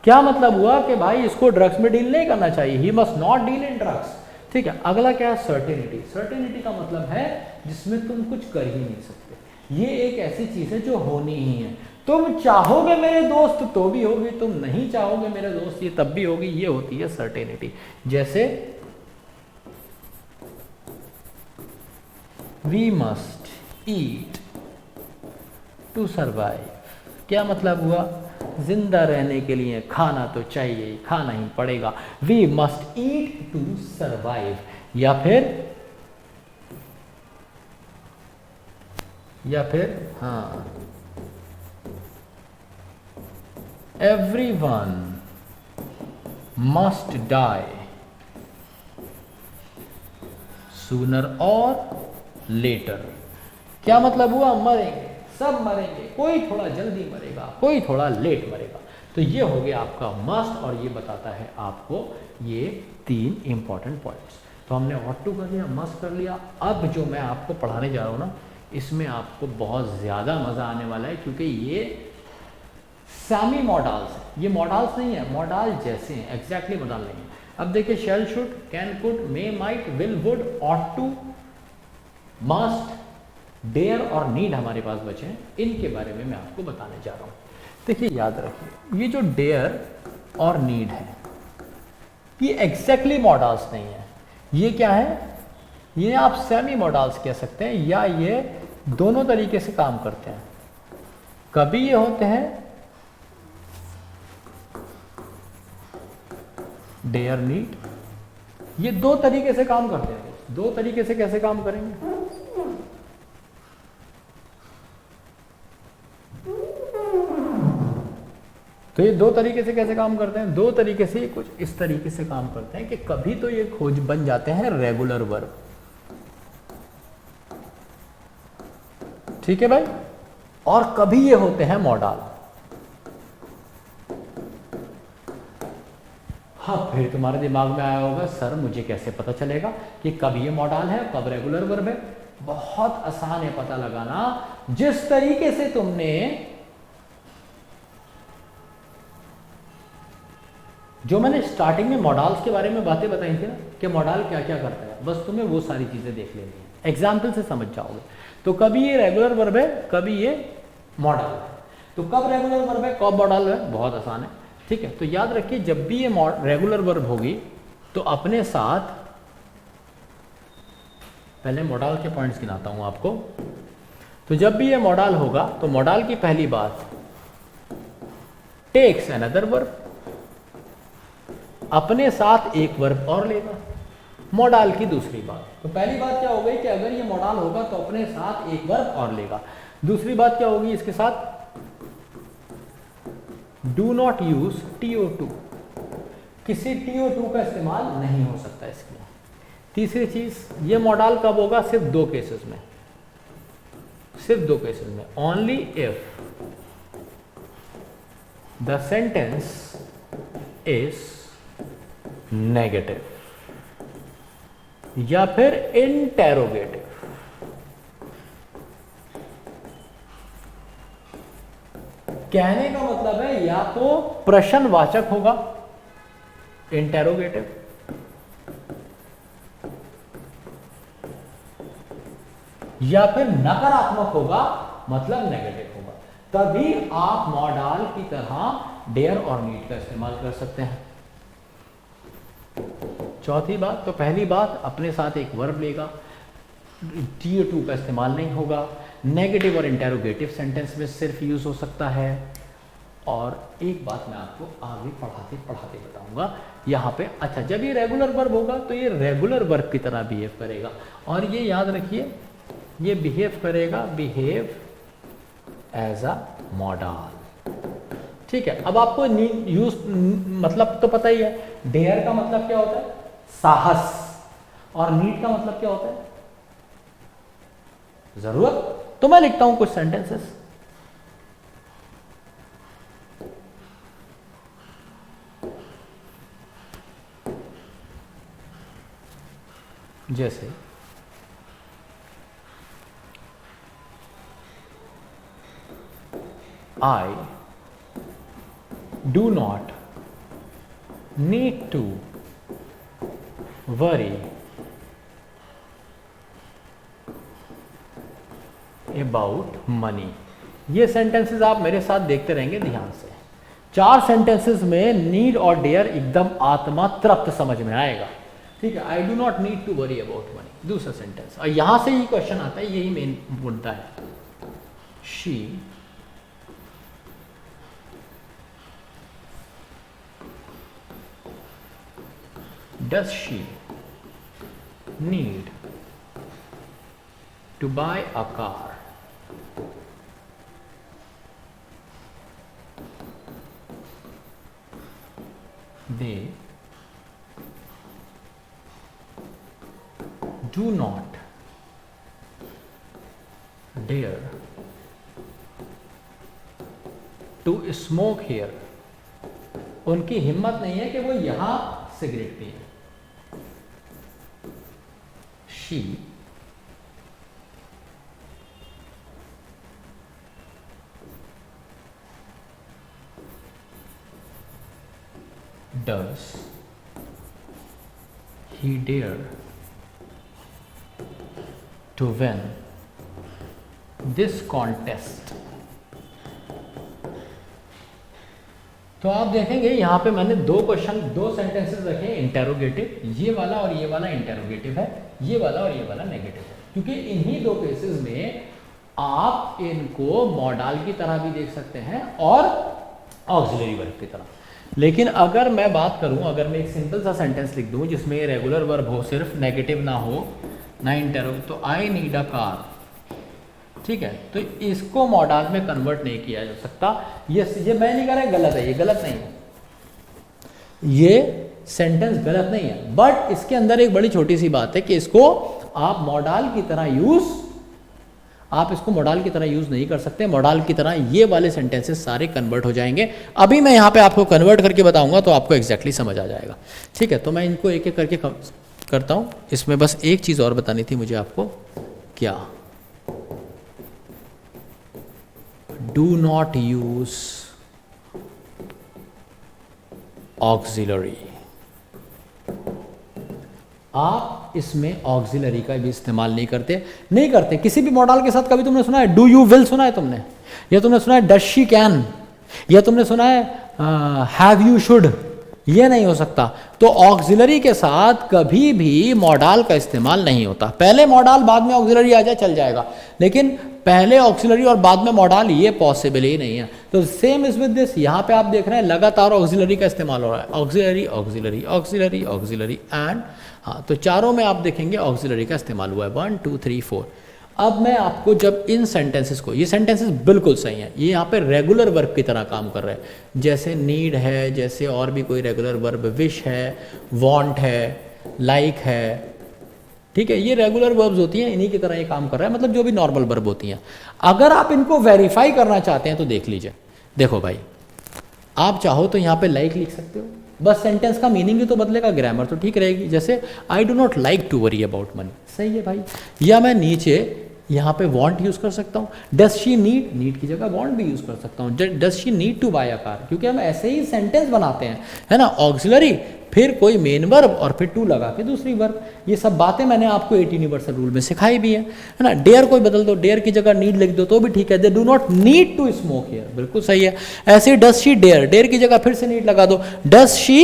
क्या मतलब हुआ कि भाई इसको ड्रग्स में डील नहीं करना चाहिए। He must not deal in drugs. ठीक है, अगला क्या है, सर्टेनिटी। सर्टेनिटी का मतलब है जिसमें तुम कुछ कर ही नहीं सकते। ये एक ऐसी चीज है जो होनी ही है। तुम चाहोगे मेरे दोस्त तो भी होगी, तुम नहीं चाहोगे मेरे दोस्त ये तब भी होगी। ये होती है सर्टेनिटी। जैसे we must eat to survive. क्या मतलब हुआ, जिंदा रहने के लिए खाना तो चाहिए, खाना ही पड़ेगा। We must eat to survive. या फिर हाँ, everyone must die sooner or later. क्या मतलब हुआ, मरेंगे, सब मरेंगे, कोई थोड़ा जल्दी मरेगा, कोई थोड़ा लेट मरेगा। तो ये हो गया आपका मस्ट, और ये बताता है आपको ये 3 इंपॉर्टेंट पॉइंट्स। तो हमने ऑट टू कर लिया, मस्ट कर लिया। अब जो मैं आपको पढ़ाने जा रहा हूँ ना, इसमें आपको बहुत ज़्यादा मज़ा आने वाला है, क्योंकि ये सेमी मॉडल्स है। ये मॉडल्स नहीं है, मॉडल जैसे हैं, एग्जैक्टली मॉडल नहीं है। अब देखिए, shall, should, can, could, may, might, will, would, ought to, must, dare और नीड हमारे पास बचे हैं। इनके बारे में मैं आपको बताने जा रहा हूँ। देखिए, याद रखिए, ये जो डेयर और नीड है, ये एग्जैक्टली मॉडल्स नहीं है। ये क्या है, ये आप सेमी मॉडल्स कह सकते हैं, या ये दोनों तरीके से काम करते हैं। कभी ये होते हैं डेयर, नीड, ये 2 तरीके से काम करते हैं। 2 तरीके से कैसे काम करेंगे, तो ये 2 तरीके से कैसे काम करते हैं, 2 तरीके से कुछ इस तरीके से काम करते हैं कि कभी तो ये खोज बन जाते हैं रेगुलर वर्ब। ठीक है भाई, और कभी ये होते हैं मॉडल। हाँ, फिर तुम्हारे दिमाग में आया होगा, सर मुझे कैसे पता चलेगा कि कब ये मॉडल है, कब रेगुलर वर्ब है? बहुत आसान है पता लगाना। जिस तरीके से तुमने जो मैंने स्टार्टिंग में मॉडल्स के बारे में बातें बताई थी ना, कि मॉडल क्या क्या करता है, बस तुम्हें वो सारी चीजें देख लेनी है, एग्जाम्पल से समझ जाओगे। तो कभी ये रेगुलर वर्ब है, कभी ये मॉडल है। तो कब रेगुलर वर्ब है, कब मॉडल है, बहुत आसान है। ठीक है, तो याद रखिए, जब भी ये रेगुलर वर्ब होगी तो अपने साथ, पहले मॉडल के पॉइंट्स गिनाता हूं आपको। तो जब भी ये मॉडल होगा तो मॉडल की पहली बात, टेक्स अनदर वर्ब, अपने साथ एक वर्ब और लेगा। मॉडल की दूसरी बात, तो पहली बात क्या हो गई कि अगर ये मॉडल होगा तो अपने साथ एक वर्ब और लेगा। दूसरी बात क्या होगी इसके साथ, डू नॉट यूज TO2, किसी TO2 का इस्तेमाल नहीं हो सकता इसके लिए। तीसरी चीज, ये मॉडल कब होगा, सिर्फ 2 केसेस में, सिर्फ 2 केसेस में, only if the sentence is negative या फिर इंटेरोगेटिव। कहने का मतलब है या तो प्रश्नवाचक होगा इंटेरोगेटिव, या फिर नकारात्मक होगा मतलब नेगेटिव होगा। तभी आप मॉडल की तरह डेयर और नीड का इस्तेमाल कर सकते हैं। चौथी बात, तो पहली बात अपने साथ एक वर्ब लेगा, TO2 का इस्तेमाल नहीं होगा, नेगेटिव और इंटेरोगेटिव सेंटेंस में सिर्फ यूज हो सकता है। और एक बात मैं आपको आगे पढ़ाते पढ़ाते बताऊंगा यहाँ पे। अच्छा, जब ये रेगुलर वर्ब होगा तो ये रेगुलर वर्ब की तरह बिहेव करेगा, और ये याद रखिए ये बिहेव करेगा, बिहेव एज अ मॉडल। ठीक है, अब आपको यूज मतलब तो पता ही है, डेयर का मतलब क्या होता है, साहस, और नीड का मतलब क्या होता है, जरूरत। तो मैं लिखता हूं कुछ सेंटेंसेस। जैसे I do not need to worry about money। ये सेंटेंसेस आप मेरे साथ देखते रहेंगे ध्यान से। 4 सेंटेंसेस में नीड और डेयर एकदम आत्मा तृप्त समझ में आएगा। ठीक है, I do not need to worry about money, दूसरा सेंटेंस, और यहां से ही क्वेश्चन आता है, यही मेन मुद्दा है। She does she need to buy a car? They do not dare to smoke here। उनकी हिम्मत नहीं है कि वो यहां सिगरेट पिए। She does he dare to win this contest? तो आप देखेंगे यहाँ पे मैंने 2 सेंटेंसेस रखे इंटेरोगेटिव, ये वाला और ये वाला इंटेरोगेटिव है, ये वाला और ये वाला नेगेटिव है, क्योंकि इन्हीं 2 केसेस में आप इनको मॉडल की तरह भी देख सकते हैं और ऑक्सिलरी वर्ब की तरह। लेकिन अगर मैं बात करूं, अगर मैं एक सिंपल सा सेंटेंस लिख दूं जिसमें रेगुलर वर्ब हो, सिर्फ नेगेटिव ना हो, ना इंटेरोगेटिव, तो आई नीड अ कार। ठीक है, तो इसको मॉडल में कन्वर्ट नहीं किया जा सकता। ये मैं नहीं कह रहा, गलत है, ये गलत नहीं है, ये सेंटेंस गलत नहीं है, बट इसके अंदर एक बड़ी छोटी सी बात है कि इसको आप मॉडल की तरह यूज नहीं कर सकते। मॉडल की तरह ये वाले सेंटेंसेस सारे कन्वर्ट हो जाएंगे। अभी मैं यहाँ पे आपको कन्वर्ट करके बताऊंगा तो आपको एग्जैक्टली समझ आ जाएगा। ठीक है, तो मैं इनको एक एक करके करता हूँ। इसमें बस एक चीज़ और बतानी थी मुझे आपको, क्या, do not use auxiliary। आप इसमें ऑक्सिलरी का भी इस्तेमाल नहीं करते किसी भी मॉडल के साथ। कभी तुमने सुना है डू यू विल, सुना है तुमने, या तुमने सुना है डज शी कैन, या तुमने सुना है हैव यू शुड, ये नहीं हो सकता। तो ऑक्सिलरी के साथ कभी भी मॉडल का इस्तेमाल नहीं होता। पहले मॉडल बाद में ऑक्सिलरी आ जाए चल जाएगा, लेकिन पहले ऑक्सिलरी और बाद में मॉडल ये पॉसिबल ही नहीं है। तो सेम इज विद दिस, यहाँ पे आप देख रहे हैं लगातार ऑक्सिलरी का इस्तेमाल हो रहा है, auxiliary auxiliary auxiliary auxiliary and, हाँ, तो चारों में आप देखेंगे ऑक्सिलरी का इस्तेमाल हुआ है, 1 2 3 4। अब मैं आपको जब इन सेंटेंसेस को, ये सेंटेंसेस बिल्कुल सही हैं, ये यहाँ पे रेगुलर वर्ब की तरह काम कर रहे हैं, जैसे नीड है, जैसे और भी कोई रेगुलर वर्ब, विश है, वांट है, लाइक है। ठीक है, ये रेगुलर वर्ब्स होती हैं, इन्हीं की तरह ये काम कर रहा है, मतलब जो भी नॉर्मल वर्ब होती हैं। अगर आप इनको वेरीफाई करना चाहते हैं तो देख लीजिए। देखो भाई, आप चाहो तो यहाँ पे लाइक लिख सकते हो, बस सेंटेंस का मीनिंग ही तो बदलेगा, ग्रामर तो ठीक रहेगी। जैसे I do not like to worry about money, सही है भाई। या मैं नीचे यहाँ पे वांट यूज कर सकता हूँ, डज शी नीड, नीड की जगह वांट भी यूज कर सकता हूँ, does she need to buy a car, क्योंकि हम ऐसे ही सेंटेंस बनाते हैं, है ना, ऑक्सिलरी फिर कोई मेन वर्ब और फिर टू लगा के दूसरी वर्ब। ये सब बातें मैंने आपको 8 यूनिवर्सल रूल में सिखाई भी है ना। डेयर कोई बदल दो, डेयर की जगह नीड लिख दो तो भी ठीक है, they do not need to smoke here, बिल्कुल सही है। ऐसे डज शी डेयर, डेयर की जगह फिर से नीड लगा दो, does she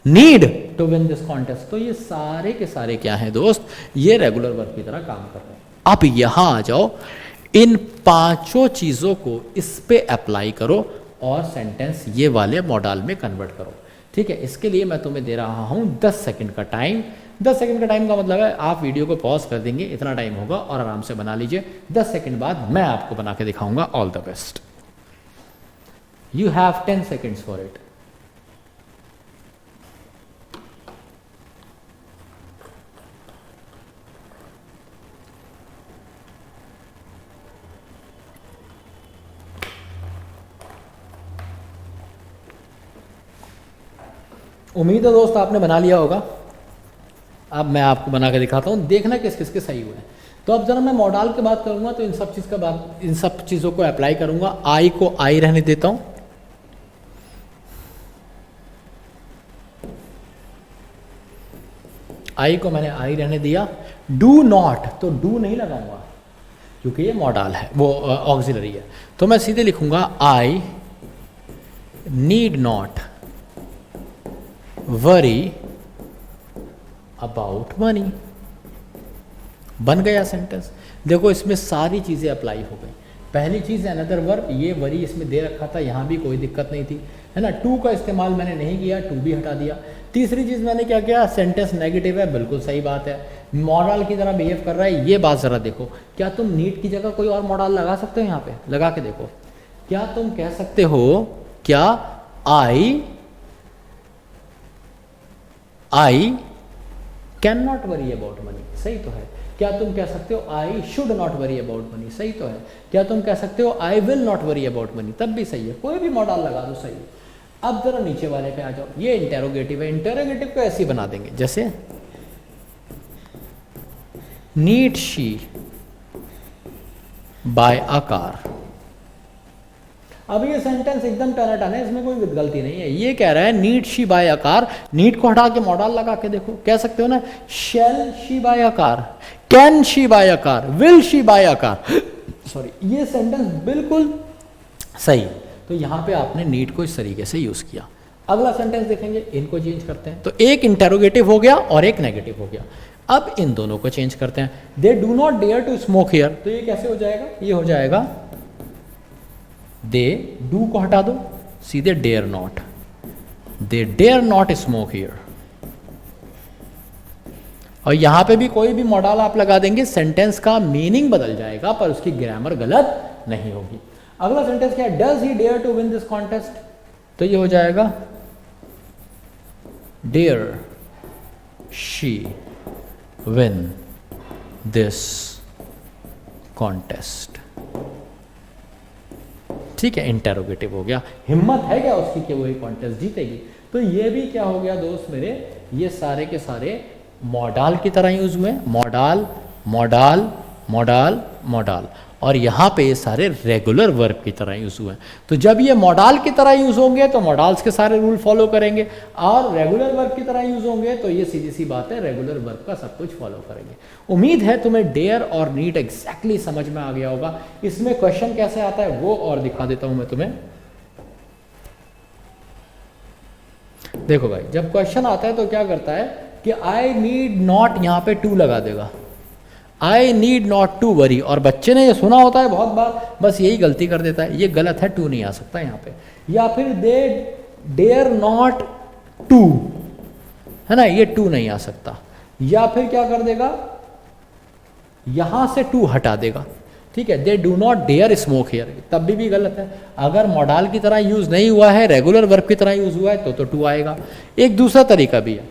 need to win this contest. तो ये सारे के सारे क्या हैं दोस्त, ये रेगुलर वर्ब की तरह काम कर रहे हैं। अब यहां आ जाओ, इन 5 चीजों को इस पे अप्लाई करो और सेंटेंस ये वाले मॉडल में कन्वर्ट करो। ठीक है, इसके लिए मैं तुम्हें दे रहा हूँ 10 सेकंड का टाइम। 10 सेकंड का टाइम का मतलब है आप वीडियो को पॉज कर देंगे, इतना टाइम होगा, और आराम से बना लीजिए। 10 सेकंड बाद मैं आपको बना के दिखाऊंगा। All the best. You have 10 seconds for it. उम्मीद है दोस्त आपने बना लिया होगा। अब मैं आपको बना के दिखाता हूँ, देखना किस किस के सही हुए हैं। तो अब जरा मैं मॉडल की बात करूँगा तो इन सब चीज़ों को अप्लाई करूँगा। आई को आई रहने देता हूँ, आई को मैंने आई रहने दिया। डू नॉट, तो डू नहीं लगाऊंगा क्योंकि ये मॉडल है, वो ऑक्सिलरी है। तो मैं सीधे लिखूंगा आई need not worry about money. बन गया सेंटेंस। देखो इसमें सारी चीज़ें अप्लाई हो गई। पहली चीज़ अनदर वर्ब, ये वरी इसमें दे रखा था, यहाँ भी कोई दिक्कत नहीं थी, है ना। टू का इस्तेमाल मैंने नहीं किया, टू भी हटा दिया। तीसरी चीज़ मैंने क्या किया, सेंटेंस नेगेटिव है, बिल्कुल सही बात है, मॉडल की तरह बिहेव कर रहा है। ये बात ज़रा देखो, क्या तुम नीड की जगह कोई और मॉडल लगा सकते हो? यहाँ पे लगा के देखो, क्या तुम कह सकते हो, क्या I can not worry about money? सही तो है। क्या तुम कह सकते हो I should not worry about money? सही तो है। क्या तुम कह सकते हो I will not worry about money? तब भी सही है। कोई भी मॉडल लगा दो, सही है। अब जरा नीचे वाले पे आ जाओ, ये इंटेरोगेटिव है। इंटेरोगेटिव को ऐसे ही बना देंगे जैसे need she buy a car. अब ये सेंटेंस एकदम टनाटन है, इसमें कोई गलती नहीं है। ये कह रहा है need she buy a car, need को हटा के मॉडल लगा के देखो, कह सकते हो ना, shall she buy a car, can she buy a car, will she buy a car. Sorry, ये सेंटेंस बिल्कुल सही। तो यहां पे आपने नीड को इस तरीके से यूज किया। अगला सेंटेंस देखेंगे, इनको चेंज करते हैं। तो एक इंटेरोगेटिव हो गया और एक नेगेटिव हो गया। अब इन दोनों को चेंज करते हैं। They do not dare to smoke here, तो ये कैसे हो जाएगा? ये हो जाएगा दे, डू को हटा दो, सीधे dare not, they dare not smoke here. और यहां पे भी कोई भी मॉडल आप लगा देंगे, सेंटेंस का मीनिंग बदल जाएगा पर उसकी ग्रामर गलत नहीं होगी। अगला सेंटेंस क्या है? Does he dare to win this contest, तो ये हो जाएगा dare she win this contest. ठीक है, इंटेरोगेटिव हो गया। हिम्मत है क्या उसकी कि वो ये कॉन्टेस्ट जीतेगी? तो ये भी क्या हो गया दोस्त मेरे, ये सारे के सारे मॉडल की तरह यूज हुए। मॉडल मॉडल मॉडल मॉडल, और यहाँ पे ये सारे रेगुलर वर्ब की तरह यूज हुए। तो जब ये मॉडल की तरह यूज होंगे तो मॉडल्स के सारे रूल फॉलो करेंगे, और रेगुलर वर्ब की तरह यूज होंगे तो ये सीधी सी बात है, रेगुलर वर्ब का सब कुछ फॉलो करेंगे। उम्मीद है तुम्हें डेयर और नीड एग्जैक्टली समझ में आ गया होगा। इसमें क्वेश्चन कैसे आता है वो और दिखा देता हूं मैं तुम्हें। देखो भाई, जब क्वेश्चन आता है तो क्या करता है कि आई नीड नॉट, यहाँ पे टू लगा देगा, I need not to worry. और बच्चे ने ये सुना होता है बहुत बार, बस यही गलती कर देता है, ये गलत है, टू नहीं आ सकता यहाँ पे। या फिर दे डेयर नॉट टू, है ना, ये टू नहीं आ सकता। या फिर क्या कर देगा, यहां से टू हटा देगा। ठीक है, they do not dare smoke here, तब भी गलत है। अगर मॉडल की तरह यूज नहीं हुआ है, रेगुलर वर्ब की तरह यूज हुआ है तो टू आएगा। एक दूसरा तरीका भी है,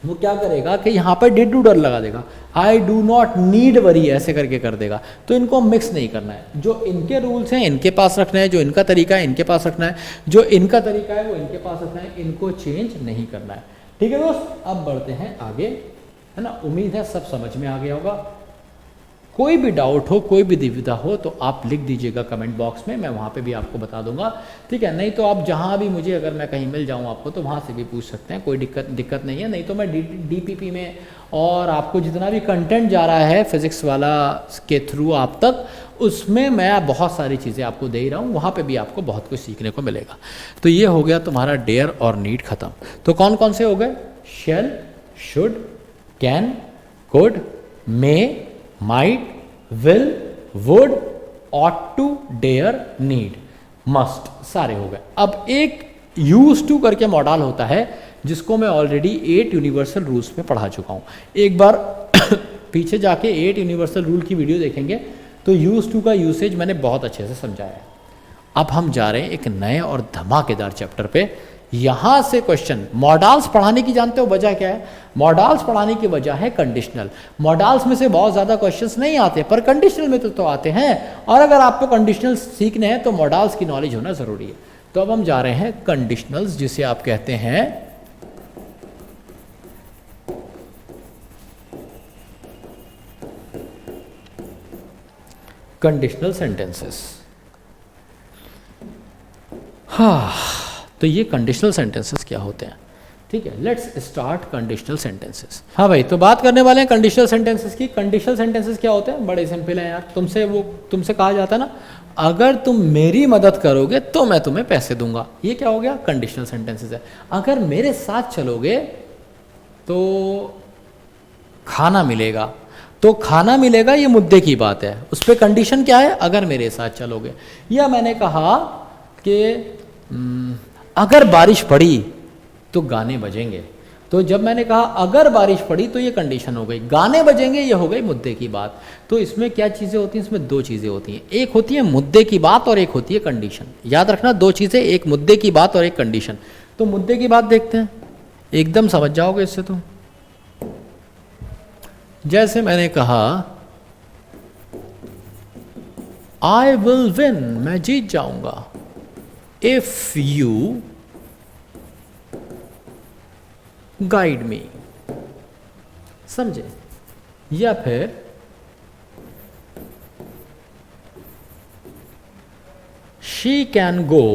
वो क्या करेगा कि यहाँ पर डिड डू डर लगा देगा, आई डू नॉट नीड वरी ऐसे करके कर देगा। तो इनको मिक्स नहीं करना है, जो इनके रूल्स हैं इनके पास रखना है, जो इनका तरीका है इनके पास रखना है, जो इनका तरीका है वो इनके पास रखना है, इनको चेंज नहीं करना है। ठीक है दोस्त, अब बढ़ते हैं आगे, है ना। उम्मीद है सब समझ में आ गया होगा। कोई भी डाउट हो, कोई भी दुविधा हो तो आप लिख दीजिएगा कमेंट बॉक्स में, मैं वहाँ पे भी आपको बता दूंगा। ठीक है, नहीं तो आप जहाँ भी मुझे, अगर मैं कहीं मिल जाऊँ आपको तो वहाँ से भी पूछ सकते हैं, कोई दिक्कत नहीं है। नहीं तो मैं DPP में और आपको जितना भी कंटेंट जा रहा है फिजिक्स वाला के थ्रू आप तक, उसमें मैं बहुत सारी चीज़ें आपको दे ही रहा हूँ, वहाँ पे भी आपको बहुत कुछ सीखने को मिलेगा। तो ये हो गया तुम्हारा डेयर और नीड खत्म। तो कौन कौन से हो गए? Shall, should, can, could, may, might, will, would, ought to, dare, need. Must, सारे हो गए। अब एक यूज टू करके मॉडल होता है जिसको मैं ऑलरेडी 8 यूनिवर्सल रूल्स में पढ़ा चुका हूँ। एक बार पीछे जाके 8 यूनिवर्सल रूल की वीडियो देखेंगे तो यूज टू का यूसेज मैंने बहुत अच्छे से समझाया है। अब हम जा रहे हैं एक नए और धमाकेदार चैप्टर पे। यहाँ से क्वेश्चन, मॉडल्स पढ़ाने की जानते हो वजह क्या है? मॉडल्स पढ़ाने की वजह है कंडीशनल। मॉडल्स में से बहुत ज़्यादा क्वेश्चंस नहीं आते पर कंडीशनल में तो आते हैं, और अगर आपको कंडीशनल सीखने हैं तो मॉडल्स की नॉलेज होना ज़रूरी है। तो अब हम जा रहे हैं कंडीशनल्स, जिसे आप कहते हैं कंडीशनल सेंटेंसेस। हाँ, तो ये कंडीशनल सेंटेंसेस क्या होते हैं? ठीक है, लेट्स स्टार्ट कंडीशनल सेंटेंसेस। हाँ भाई, तो बात करने वाले हैं कंडीशनल सेंटेंसेस की। कंडीशनल सेंटेंसेस क्या होते हैं? बड़े सिंपल है यार। तुमसे कहा जाता है ना, अगर तुम मेरी मदद करोगे तो मैं तुम्हें पैसे दूंगा। ये क्या हो गया? कंडीशनल सेंटेंसेस है। अगर मेरे साथ चलोगे तो खाना मिलेगा, तो खाना मिलेगा ये मुद्दे की बात है, उस पर कंडीशन क्या है? अगर मेरे साथ चलोगे। या मैंने कहा कि अगर बारिश पड़ी तो गाने बजेंगे, तो जब मैंने कहा अगर बारिश पड़ी तो ये कंडीशन हो गई, गाने बजेंगे ये हो गई मुद्दे की बात। तो इसमें क्या चीज़ें होती हैं? इसमें दो चीज़ें होती हैं, एक होती है मुद्दे की बात और एक होती है कंडीशन। याद रखना, दो चीज़ें, एक मुद्दे की बात और एक कंडीशन। तो मुद्दे की बात देखते हैं, एकदम समझ जाओगे इससे। तो जैसे मैंने कहा आई विल विन, मैं जीत जाऊंगा, इफ यू गाइड मी, समझे? या फिर she can go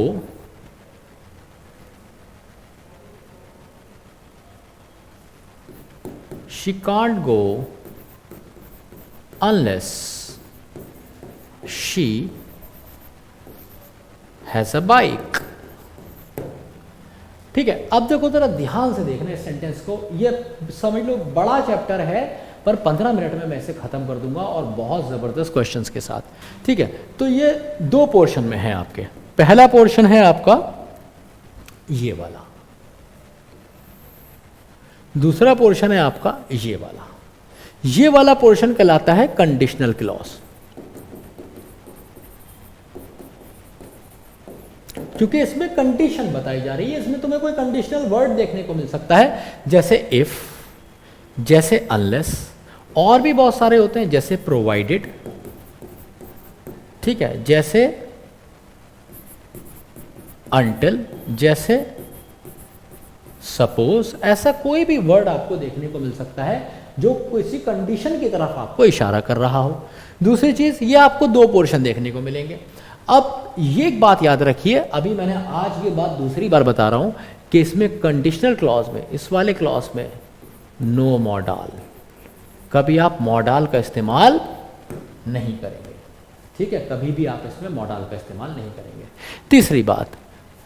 she can't go unless she has a bike. ठीक है, अब देखो जरा ध्यान से देखना इस सेंटेंस को। ये समझ लो बड़ा चैप्टर है पर 15 मिनट में मैं इसे खत्म कर दूंगा और बहुत जबरदस्त क्वेश्चंस के साथ। ठीक है, तो ये दो पोर्शन में है आपके। पहला पोर्शन है आपका ये वाला, दूसरा पोर्शन है आपका ये वाला। ये वाला पोर्शन कहलाता है कंडीशनल क्लॉज, क्योंकि इसमें कंडीशन बताई जा रही है। इसमें तुम्हें कोई कंडीशनल वर्ड देखने को मिल सकता है, जैसे इफ, जैसे अनलेस, और भी बहुत सारे होते हैं जैसे प्रोवाइडेड, ठीक है, जैसे अनटिल, जैसे सपोज। ऐसा कोई भी वर्ड आपको देखने को मिल सकता है जो किसी कंडीशन की तरफ आपको इशारा कर रहा हो। दूसरी चीज, ये आपको दो पोर्शन देखने को मिलेंगे। अब ये एक बात याद रखिए, अभी मैंने आज ये बात दूसरी बार बता रहा हूं कि इसमें कंडीशनल क्लॉज में, इस वाले क्लॉज में नो मॉडल, कभी आप मॉडल का इस्तेमाल नहीं करेंगे। ठीक है, कभी भी आप इसमें मॉडल का इस्तेमाल नहीं करेंगे। तीसरी बात,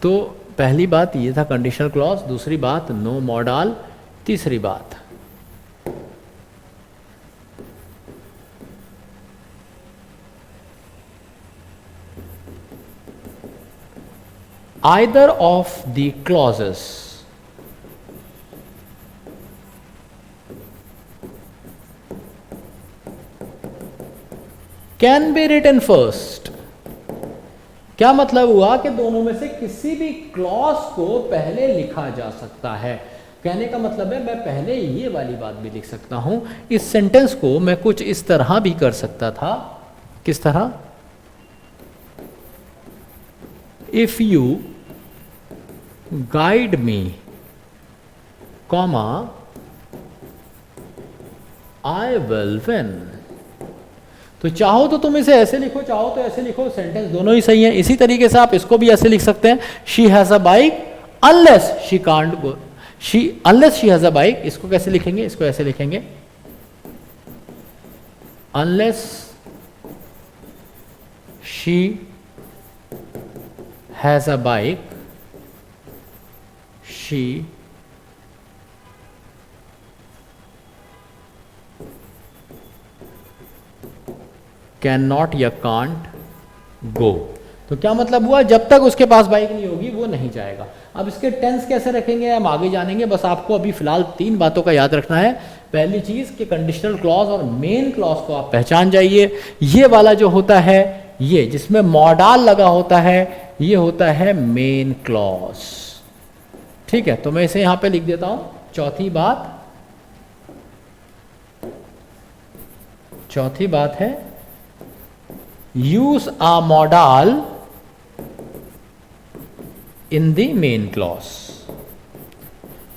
तो पहली बात ये था कंडीशनल क्लॉज, दूसरी बात नो मॉडल, तीसरी बात either of the clauses can be written first। क्या मतलब हुआ कि दोनों में से किसी भी क्लॉज को पहले लिखा जा सकता है। कहने का मतलब है मैं पहले ये वाली बात भी लिख सकता हूं। इस सेंटेंस को मैं कुछ इस तरह भी कर सकता था, किस तरह? If you guide me, comma I will win. तो चाहो तो तुम इसे ऐसे लिखो, चाहो तो ऐसे लिखो, सेंटेंस दोनों ही सही है। इसी तरीके से आप इसको भी ऐसे लिख सकते हैं, she has a bike unless she can't go, unless she has a bike. इसको कैसे लिखेंगे? इसको ऐसे लिखेंगे, unless she has a bike she cannot या can't go। तो क्या मतलब हुआ, जब तक उसके पास बाइक नहीं होगी वो नहीं जाएगा। अब इसके टेंस कैसे रखेंगे हम आगे जानेंगे, बस आपको अभी फिलहाल 3 बातों का याद रखना है। पहली चीज़ कि कंडीशनल क्लॉज और मेन क्लॉज को आप पहचान जाइए। ये वाला जो होता है, ये जिसमें मॉडाल लगा होता है, ये होता है मेन क्लॉज। ठीक है, तो मैं इसे यहां पे लिख देता हूं। चौथी बात है use a model in the main clause.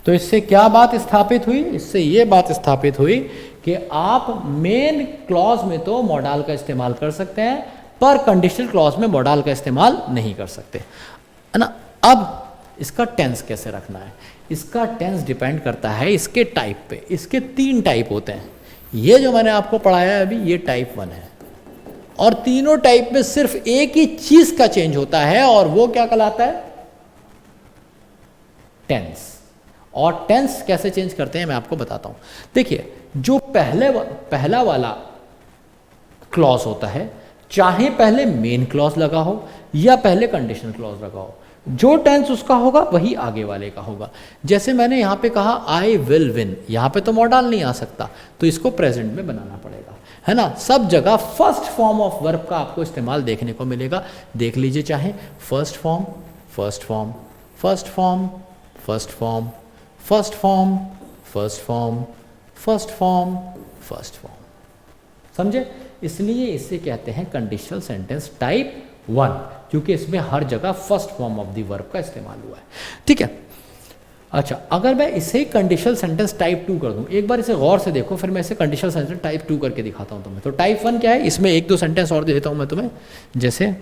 तो इससे क्या बात स्थापित हुई, इससे ये बात स्थापित हुई कि आप मेन क्लॉज में तो मॉडल का इस्तेमाल कर सकते हैं, पर कंडीशनल क्लॉज में मॉडल का इस्तेमाल नहीं कर सकते, है ना। अब इसका टेंस कैसे रखना है, इसका टेंस डिपेंड करता है इसके टाइप पे। इसके 3 टाइप होते हैं। ये जो मैंने आपको पढ़ाया है अभी, ये टाइप 1 है, और तीनों टाइप में सिर्फ एक ही चीज का चेंज होता है, और वो क्या कहलाता है, टेंस। और टेंस कैसे चेंज करते हैं मैं आपको बताता हूं। देखिए, जो पहला वाला क्लॉज होता है, चाहे पहले मेन क्लॉज लगा हो या पहले कंडीशनल क्लॉज लगा हो, जो टेंस उसका होगा वही आगे वाले का होगा। जैसे मैंने यहां पे कहा आई विल विन, यहां पे तो मॉडल नहीं आ सकता, तो इसको प्रेजेंट में बनाना पड़ेगा, है ना। सब जगह फर्स्ट फॉर्म ऑफ वर्ब का आपको इस्तेमाल देखने को मिलेगा। देख लीजिए, चाहे first form, first form, first form, first form, first form, first form, first form, first form. समझे? इसलिए इसे कहते हैं कंडीशनल सेंटेंस टाइप 1, क्योंकि इसमें हर जगह first form of the verb का इस्तेमाल हुआ है। ठीक है, अच्छा, अगर मैं इसे कंडीशनल सेंटेंस टाइप 2 कर दूं, एक बार इसे गौर से देखो, फिर मैं इसे कंडीशनल सेंटेंस टाइप 2 करके दिखाता हूं तुम्हें। तो टाइप 1 क्या है, इसमें 1-2 सेंटेंस और दे देता हूं मैं तुम्हें। जैसे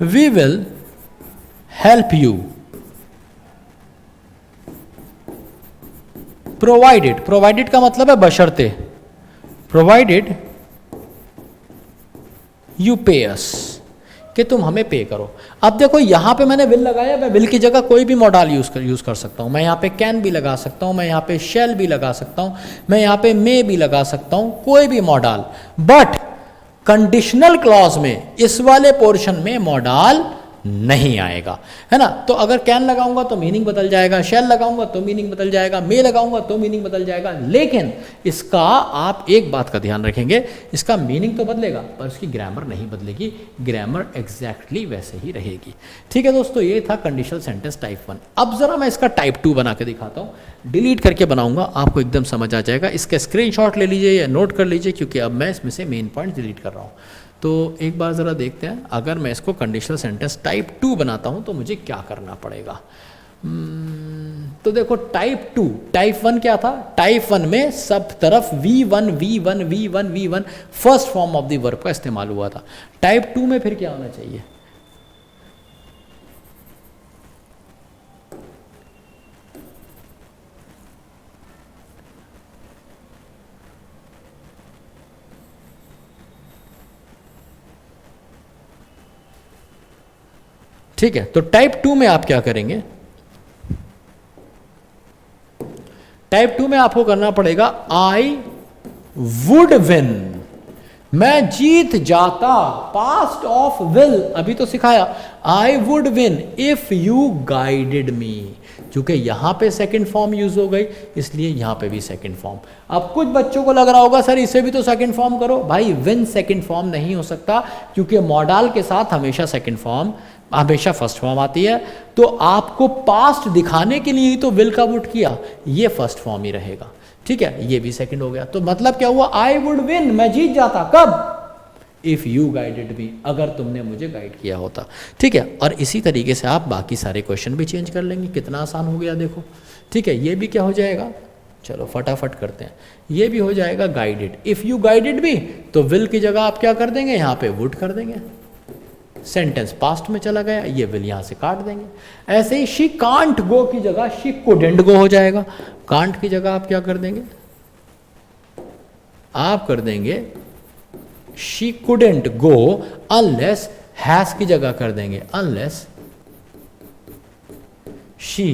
we will help you provided. Provided का मतलब है बशर्ते, प्रोवाइडेड यू पे अस, कि तुम हमें पे करो। अब देखो, यहां पे मैंने विल लगाया, मैं विल की जगह कोई भी मॉडल यूज कर सकता हूं। मैं यहां पे कैन भी लगा सकता हूं, मैं यहां पे शैल भी लगा सकता हूं, मैं यहां पे मे भी लगा सकता हूं, कोई भी मॉडल। बट कंडीशनल क्लॉज में इस वाले पोर्शन में मॉडल नहीं आएगा, है ना। तो अगर कैन लगाऊंगा तो मीनिंग बदल जाएगा, शेल लगाऊंगा तो मीनिंग बदल जाएगा, मे लगाऊंगा तो मीनिंग बदल जाएगा। लेकिन इसका आप एक बात का ध्यान रखेंगे, इसका मीनिंग तो बदलेगा पर उसकी ग्रामर नहीं बदलेगी, ग्रामर एग्जैक्टली वैसे ही रहेगी। ठीक है दोस्तों, ये था कंडीशनल सेंटेंस टाइप 1। अब जरा मैं इसका टाइप 2 बना के दिखाता हूँ, डिलीट करके बनाऊंगा, आपको एकदम समझ आ जाएगा। इसका स्क्रीनशॉट ले लीजिए या नोट कर लीजिए, क्योंकि अब मैं इसमें से मेन पॉइंट डिलीट कर रहा हूँ। तो एक बार ज़रा देखते हैं, अगर मैं इसको कंडीशनल सेंटेंस टाइप 2 बनाता हूं तो मुझे क्या करना पड़ेगा। तो देखो, टाइप 2, टाइप 1 क्या था, टाइप 1 में सब तरफ V1 V1 V1 V1 first form of the verb का इस्तेमाल हुआ था। टाइप 2 में फिर क्या होना चाहिए, ठीक है। तो टाइप 2 में आप क्या करेंगे, टाइप 2 में आपको करना पड़ेगा आई वुड विन, मैं जीत जाता, पास्ट ऑफ विल अभी तो सिखाया, I would win if you guided मी। क्योंकि यहां पे सेकंड फॉर्म यूज हो गई, इसलिए यहां पे भी सेकंड फॉर्म। अब कुछ बच्चों को लग रहा होगा सर इसे भी तो सेकंड फॉर्म करो। भाई, विन सेकंड फॉर्म नहीं हो सकता, क्योंकि मॉडल के साथ हमेशा सेकंड फॉर्म, हमेशा फर्स्ट फॉर्म आती है। तो आपको पास्ट दिखाने के लिए ही तो विल का वुड किया, ये फर्स्ट फॉर्म ही रहेगा। ठीक है, ये भी सेकंड हो गया। तो मतलब क्या हुआ, आई वुड विन, मैं जीत जाता, कब, इफ यू गाइडेड मी, अगर तुमने मुझे गाइड किया होता। ठीक है, और इसी तरीके से आप बाकी सारे क्वेश्चन भी चेंज कर लेंगे। कितना आसान हो गया देखो। ठीक है, ये भी क्या हो जाएगा, चलो फटाफट करते हैं, ये भी हो जाएगा गाइडेड। इफ यू गाइडेड मी, तो विल की जगह आप क्या कर देंगे, यहां पे वुड कर देंगे, सेंटेंस पास्ट में चला गया, ये विल यहां से काट देंगे। ऐसे ही शी कांट गो की जगह शी कुडंट गो हो जाएगा। कांट की जगह आप क्या कर देंगे, आप कर देंगे she couldn't go unless, has की जगह कर देंगे unless she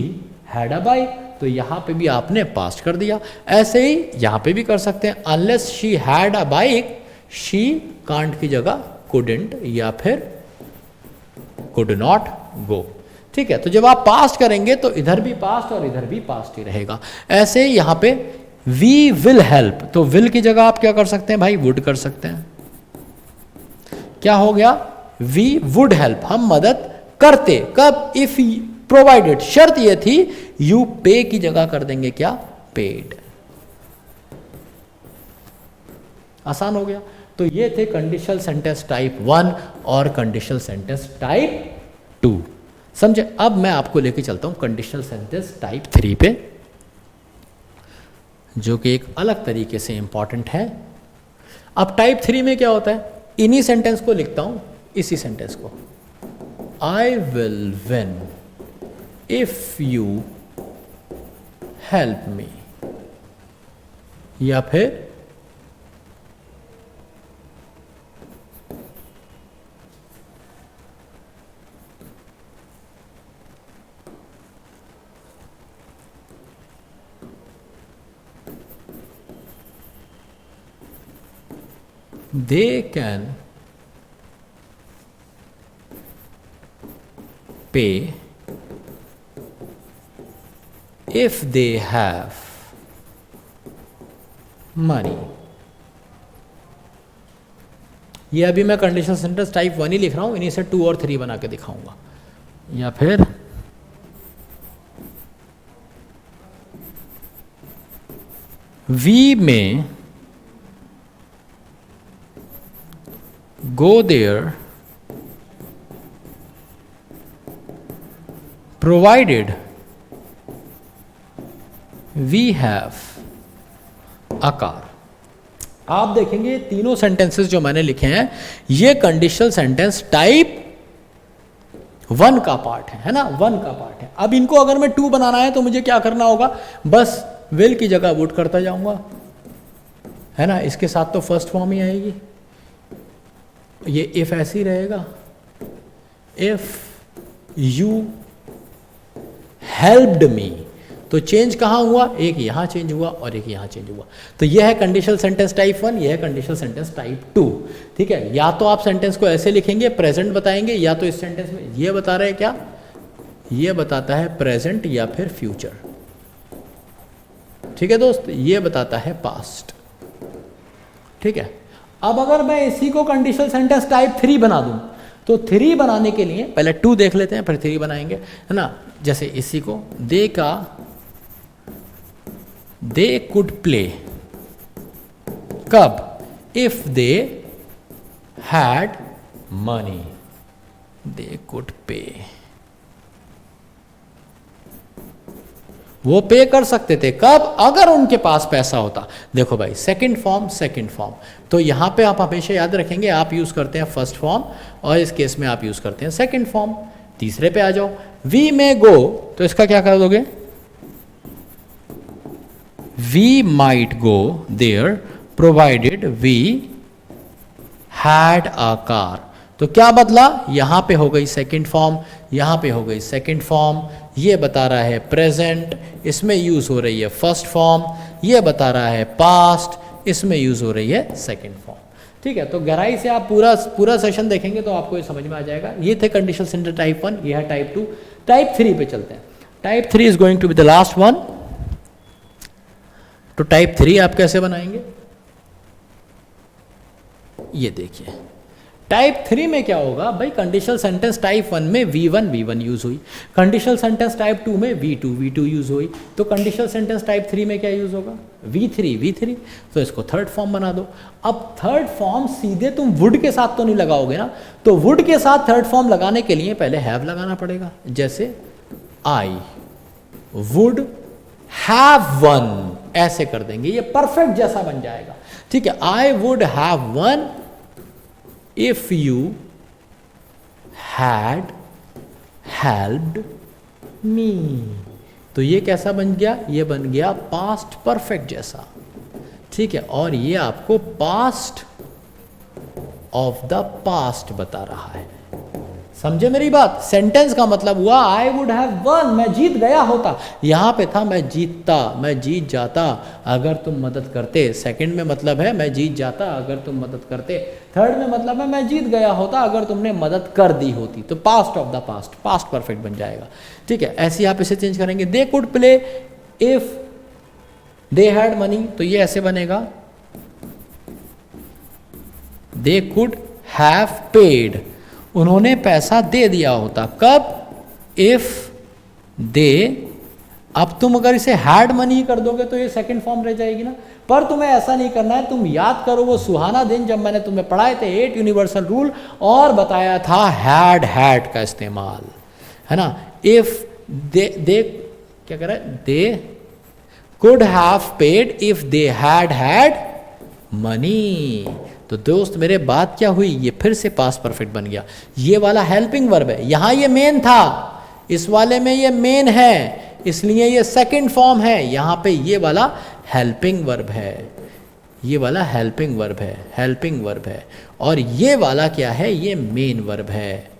had a bike. तो यहाँ पे भी आपने पास्ट कर दिया। ऐसे ही यहाँ पे भी कर सकते हैं, unless she had a bike, she can't की जगह कुडंट या फिर कुड नॉट गो। ठीक है, तो जब आप पास्ट करेंगे तो इधर भी पास्ट और इधर भी पास्ट ही रहेगा। ऐसे ही यहाँ पे वी विल हेल्प, तो विल की जगह आप क्या कर सकते हैं भाई, वुड कर सकते हैं। क्या हो गया, वी वुड हेल्प, हम मदद करते। कब, इफ प्रोवाइडेड, शर्त ये थी यू पे की जगह कर देंगे क्या, पेड। आसान हो गया। तो ये थे कंडीशनल सेंटेंस टाइप 1 और कंडीशनल सेंटेंस टाइप 2, समझे। अब मैं आपको लेके चलता हूं कंडीशनल सेंटेंस टाइप 3 पे, जो कि एक अलग तरीके से इंपॉर्टेंट है। अब टाइप 3 में क्या होता है, इन्हीं सेंटेंस को लिखता हूं, इसी सेंटेंस को, I will win if you help me, या फिर they can pay if they have money। ये अभी मैं कंडीशनल सेंटेंस टाइप 1 ही लिख रहा हूं, इन्हीं से 2 और 3 बना के दिखाऊंगा। या फिर we may go there provided we have a car। आप देखेंगे तीनों सेंटेंसेस जो मैंने लिखे हैं ये कंडीशनल सेंटेंस टाइप 1 का पार्ट है ना, 1 का पार्ट है। अब इनको अगर मैं 2 बनाना है तो मुझे क्या करना होगा, बस विल की जगह वुड करता जाऊंगा, है ना। इसके साथ तो फर्स्ट फॉर्म ही आएगी, ये इफ ऐसे ही रहेगा, इफ यू हेल्प्ड मी, तो चेंज कहां हुआ, एक यहां चेंज हुआ और एक यहां चेंज हुआ। तो यह है कंडीशनल सेंटेंस टाइप 1, यह है कंडीशनल सेंटेंस टाइप 2। ठीक है, या तो आप सेंटेंस को ऐसे लिखेंगे, प्रेजेंट बताएंगे, या तो इस सेंटेंस में यह बता रहे हैं क्या, यह बताता है प्रेजेंट या फिर फ्यूचर। ठीक है दोस्त, यह बताता है पास्ट। ठीक है, अब अगर मैं इसी को कंडीशनल सेंटेंस टाइप 3 बना दूं, तो 3 बनाने के लिए पहले 2 देख लेते हैं फिर 3 बनाएंगे, है ना। जैसे इसी को दे कुड प्ले, कब, if they had money, they could पे, वो पे कर सकते थे कब, अगर उनके पास पैसा होता। देखो भाई, सेकंड फॉर्म, तो यहां पे आप हमेशा याद रखेंगे आप यूज करते हैं फर्स्ट फॉर्म और इस केस में आप यूज करते हैं सेकंड फॉर्म। तीसरे पे आ जाओ, वी मे गो, तो इसका क्या कर दोगे, we might go there provided we had a car. तो क्या बदला, यहां पे हो गई सेकंड फॉर्म, यहां पे हो गई सेकंड फॉर्म, ये बता रहा है प्रेजेंट, इसमें यूज हो रही है फर्स्ट फॉर्म, ये बता रहा है पास्ट, इसमें यूज हो रही है सेकंड फॉर्म। ठीक है, तो गहराई से आप पूरा सेशन देखेंगे तो आपको ये समझ में आ जाएगा। ये थे कंडीशनल सेंटेंस टाइप 1, ये है टाइप 2। टाइप 3 पे चलते हैं। Type 3 is going to be the last one. तो टाइप 3 आप कैसे बनाएंगे, ये देखिए। टाइप 3 में क्या होगा भाई, कंडीशनल सेंटेंस टाइप 1 में V1 यूज हुई, कंडीशनल सेंटेंस टाइप 2 में V2 यूज हुई, तो कंडीशनल सेंटेंस टाइप 3 में क्या यूज होगा, V3। तो इसको थर्ड फॉर्म बना दो। अब थर्ड फॉर्म सीधे तुम वुड के साथ तो नहीं लगाओगे ना, तो वुड के साथ थर्ड फॉर्म लगाने के लिए पहले हैव लगाना पड़ेगा। जैसे आई वुड हैव वन, ऐसे कर देंगे, ये परफेक्ट जैसा बन जाएगा। ठीक है, I would have one if you had helped me। तो ये कैसा बन गया, ये बन गया पास्ट परफेक्ट जैसा। ठीक है, और ये आपको पास्ट ऑफ द पास्ट बता रहा है। समझे मेरी बात? सेंटेंस का मतलब हुआ आई वुड हैव वन, मैं जीत गया होता। यहाँ पे था मैं जीतता, मैं जीत जाता अगर तुम मदद करते। सेकंड में मतलब है मैं जीत जाता अगर तुम मदद करते। थर्ड में मतलब है मैं जीत गया होता अगर तुमने मदद कर दी होती। तो past of the past, past perfect बन जाएगा। ठीक है, ऐसे ही आप इसे चेंज करेंगे। They could play if they had money, तो ये ऐसे बनेगा दे कुड हैव पेड, उन्होंने पैसा दे दिया होता। कब? If they. अब तुम अगर इसे हैड मनी कर दोगे तो ये सेकंड फॉर्म रह जाएगी ना। पर तुम्हें ऐसा नहीं करना है, तुम याद करो वो सुहाना दिन जब मैंने तुम्हें पढ़ाए थे 8 यूनिवर्सल रूल और बताया था हैड का इस्तेमाल, है ना। इफ दे क्या कह रहा है, they could have paid if they had money. तो दोस्त मेरे बात क्या हुई, ये फिर से पास्ट परफेक्ट बन गया। ये वाला हेल्पिंग वर्ब है, यहां ये मेन था, इस वाले में ये मेन है, इसलिए ये सेकंड फॉर्म है। यहां पे ये वाला हेल्पिंग वर्ब है, ये वाला हेल्पिंग वर्ब है, हेल्पिंग वर्ब है। और ये वाला क्या है, ये मेन वर्ब है।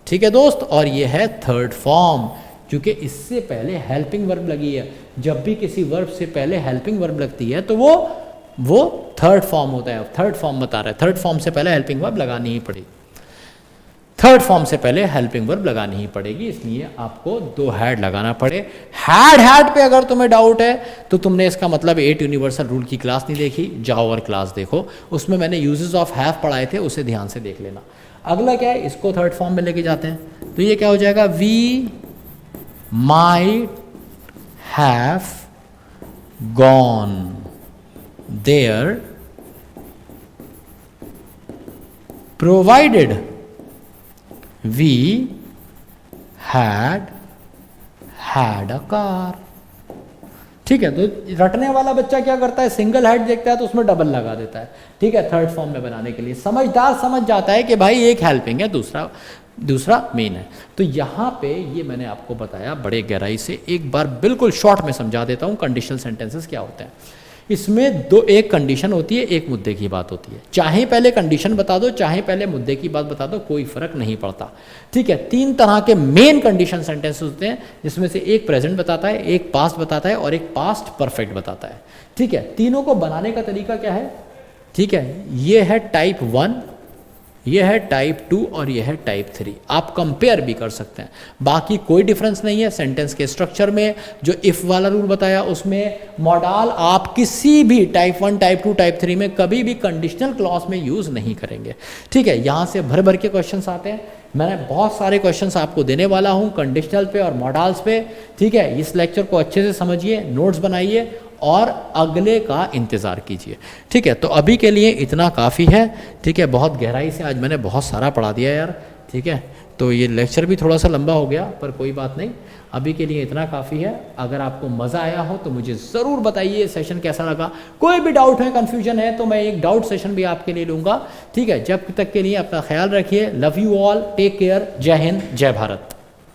ठीक है दोस्त, और ये है थर्ड फॉर्म, क्योंकि इससे पहले हेल्पिंग वर्ब लगी है। जब भी किसी वर्ब से पहले हेल्पिंग वर्ब लगती है तो वो थर्ड फॉर्म होता है। थर्ड फॉर्म बता रहा है, थर्ड फॉर्म से पहले हेल्पिंग वर्ब लगानी ही पड़ेगी, थर्ड फॉर्म से पहले हेल्पिंग वर्ब लगानी ही पड़ेगी, इसलिए आपको 2 हैड लगाना पड़े। हैड पे अगर तुम्हें डाउट है तो तुमने इसका मतलब 8 यूनिवर्सल रूल की क्लास नहीं देखी, जाओ और क्लास देखो, उसमें मैंने यूजेस ऑफ हैव पढ़ाए थे, उसे ध्यान से देख लेना। अगला क्या है, इसको थर्ड फॉर्म में लेके जाते हैं, तो ये क्या हो जाएगा, we might have gone there provided we had a car. ठीक है, तो रटने वाला बच्चा क्या करता है, सिंगल हैड देखता है तो उसमें डबल लगा देता है। ठीक है, थर्ड फॉर्म में बनाने के लिए समझदार समझ जाता है कि भाई एक हेल्पिंग है, दूसरा मेन है। तो यहाँ पे ये मैंने आपको बताया बड़े गहराई से, एक बार बिल्कुल शॉर्ट में समझा देता हूँ कंडीशनल सेंटेंसेस क्या होते हैं। इसमें एक कंडीशन होती है, एक मुद्दे की बात होती है। चाहे पहले कंडीशन बता दो, चाहे पहले मुद्दे की बात बता दो, कोई फर्क नहीं पड़ता। ठीक है, 3 तरह के मेन कंडीशन सेंटेंसेस होते हैं, जिसमें से एक प्रेजेंट बताता है, एक पास्ट बताता है और एक पास्ट परफेक्ट बताता है। ठीक है, तीनों को बनाने का तरीका क्या है, ठीक है, ये है टाइप 1, ये है टाइप 2 और ये है टाइप 3। आप कंपेयर भी कर सकते हैं, बाकी कोई डिफरेंस नहीं है। सेंटेंस के स्ट्रक्चर में जो इफ वाला रूल बताया उसमें मॉडल आप किसी भी टाइप 1, टाइप 2, टाइप 3 में कभी भी कंडीशनल क्लॉज में यूज नहीं करेंगे। ठीक है, यहाँ से भर भर के क्वेश्चंस आते हैं, मैंने बहुत सारे क्वेश्चंस आपको देने वाला हूँ कंडीशनल पे और मॉडल्स पे। ठीक है, इस लेक्चर को अच्छे से समझिए, नोट्स बनाइए और अगले का इंतज़ार कीजिए। ठीक है, तो अभी के लिए इतना काफ़ी है। ठीक है, बहुत गहराई से आज मैंने बहुत सारा पढ़ा दिया यार। ठीक है, तो ये लेक्चर भी थोड़ा सा लंबा हो गया, पर कोई बात नहीं, अभी के लिए इतना काफ़ी है। अगर आपको मज़ा आया हो तो मुझे ज़रूर बताइए सेशन कैसा लगा। कोई भी डाउट है, कन्फ्यूजन है, तो मैं एक डाउट सेशन भी आपके लिए लूँगा। ठीक है, जब तक के लिए अपना ख्याल रखिए। Love you all, take care, जय हिंद, जय भारत।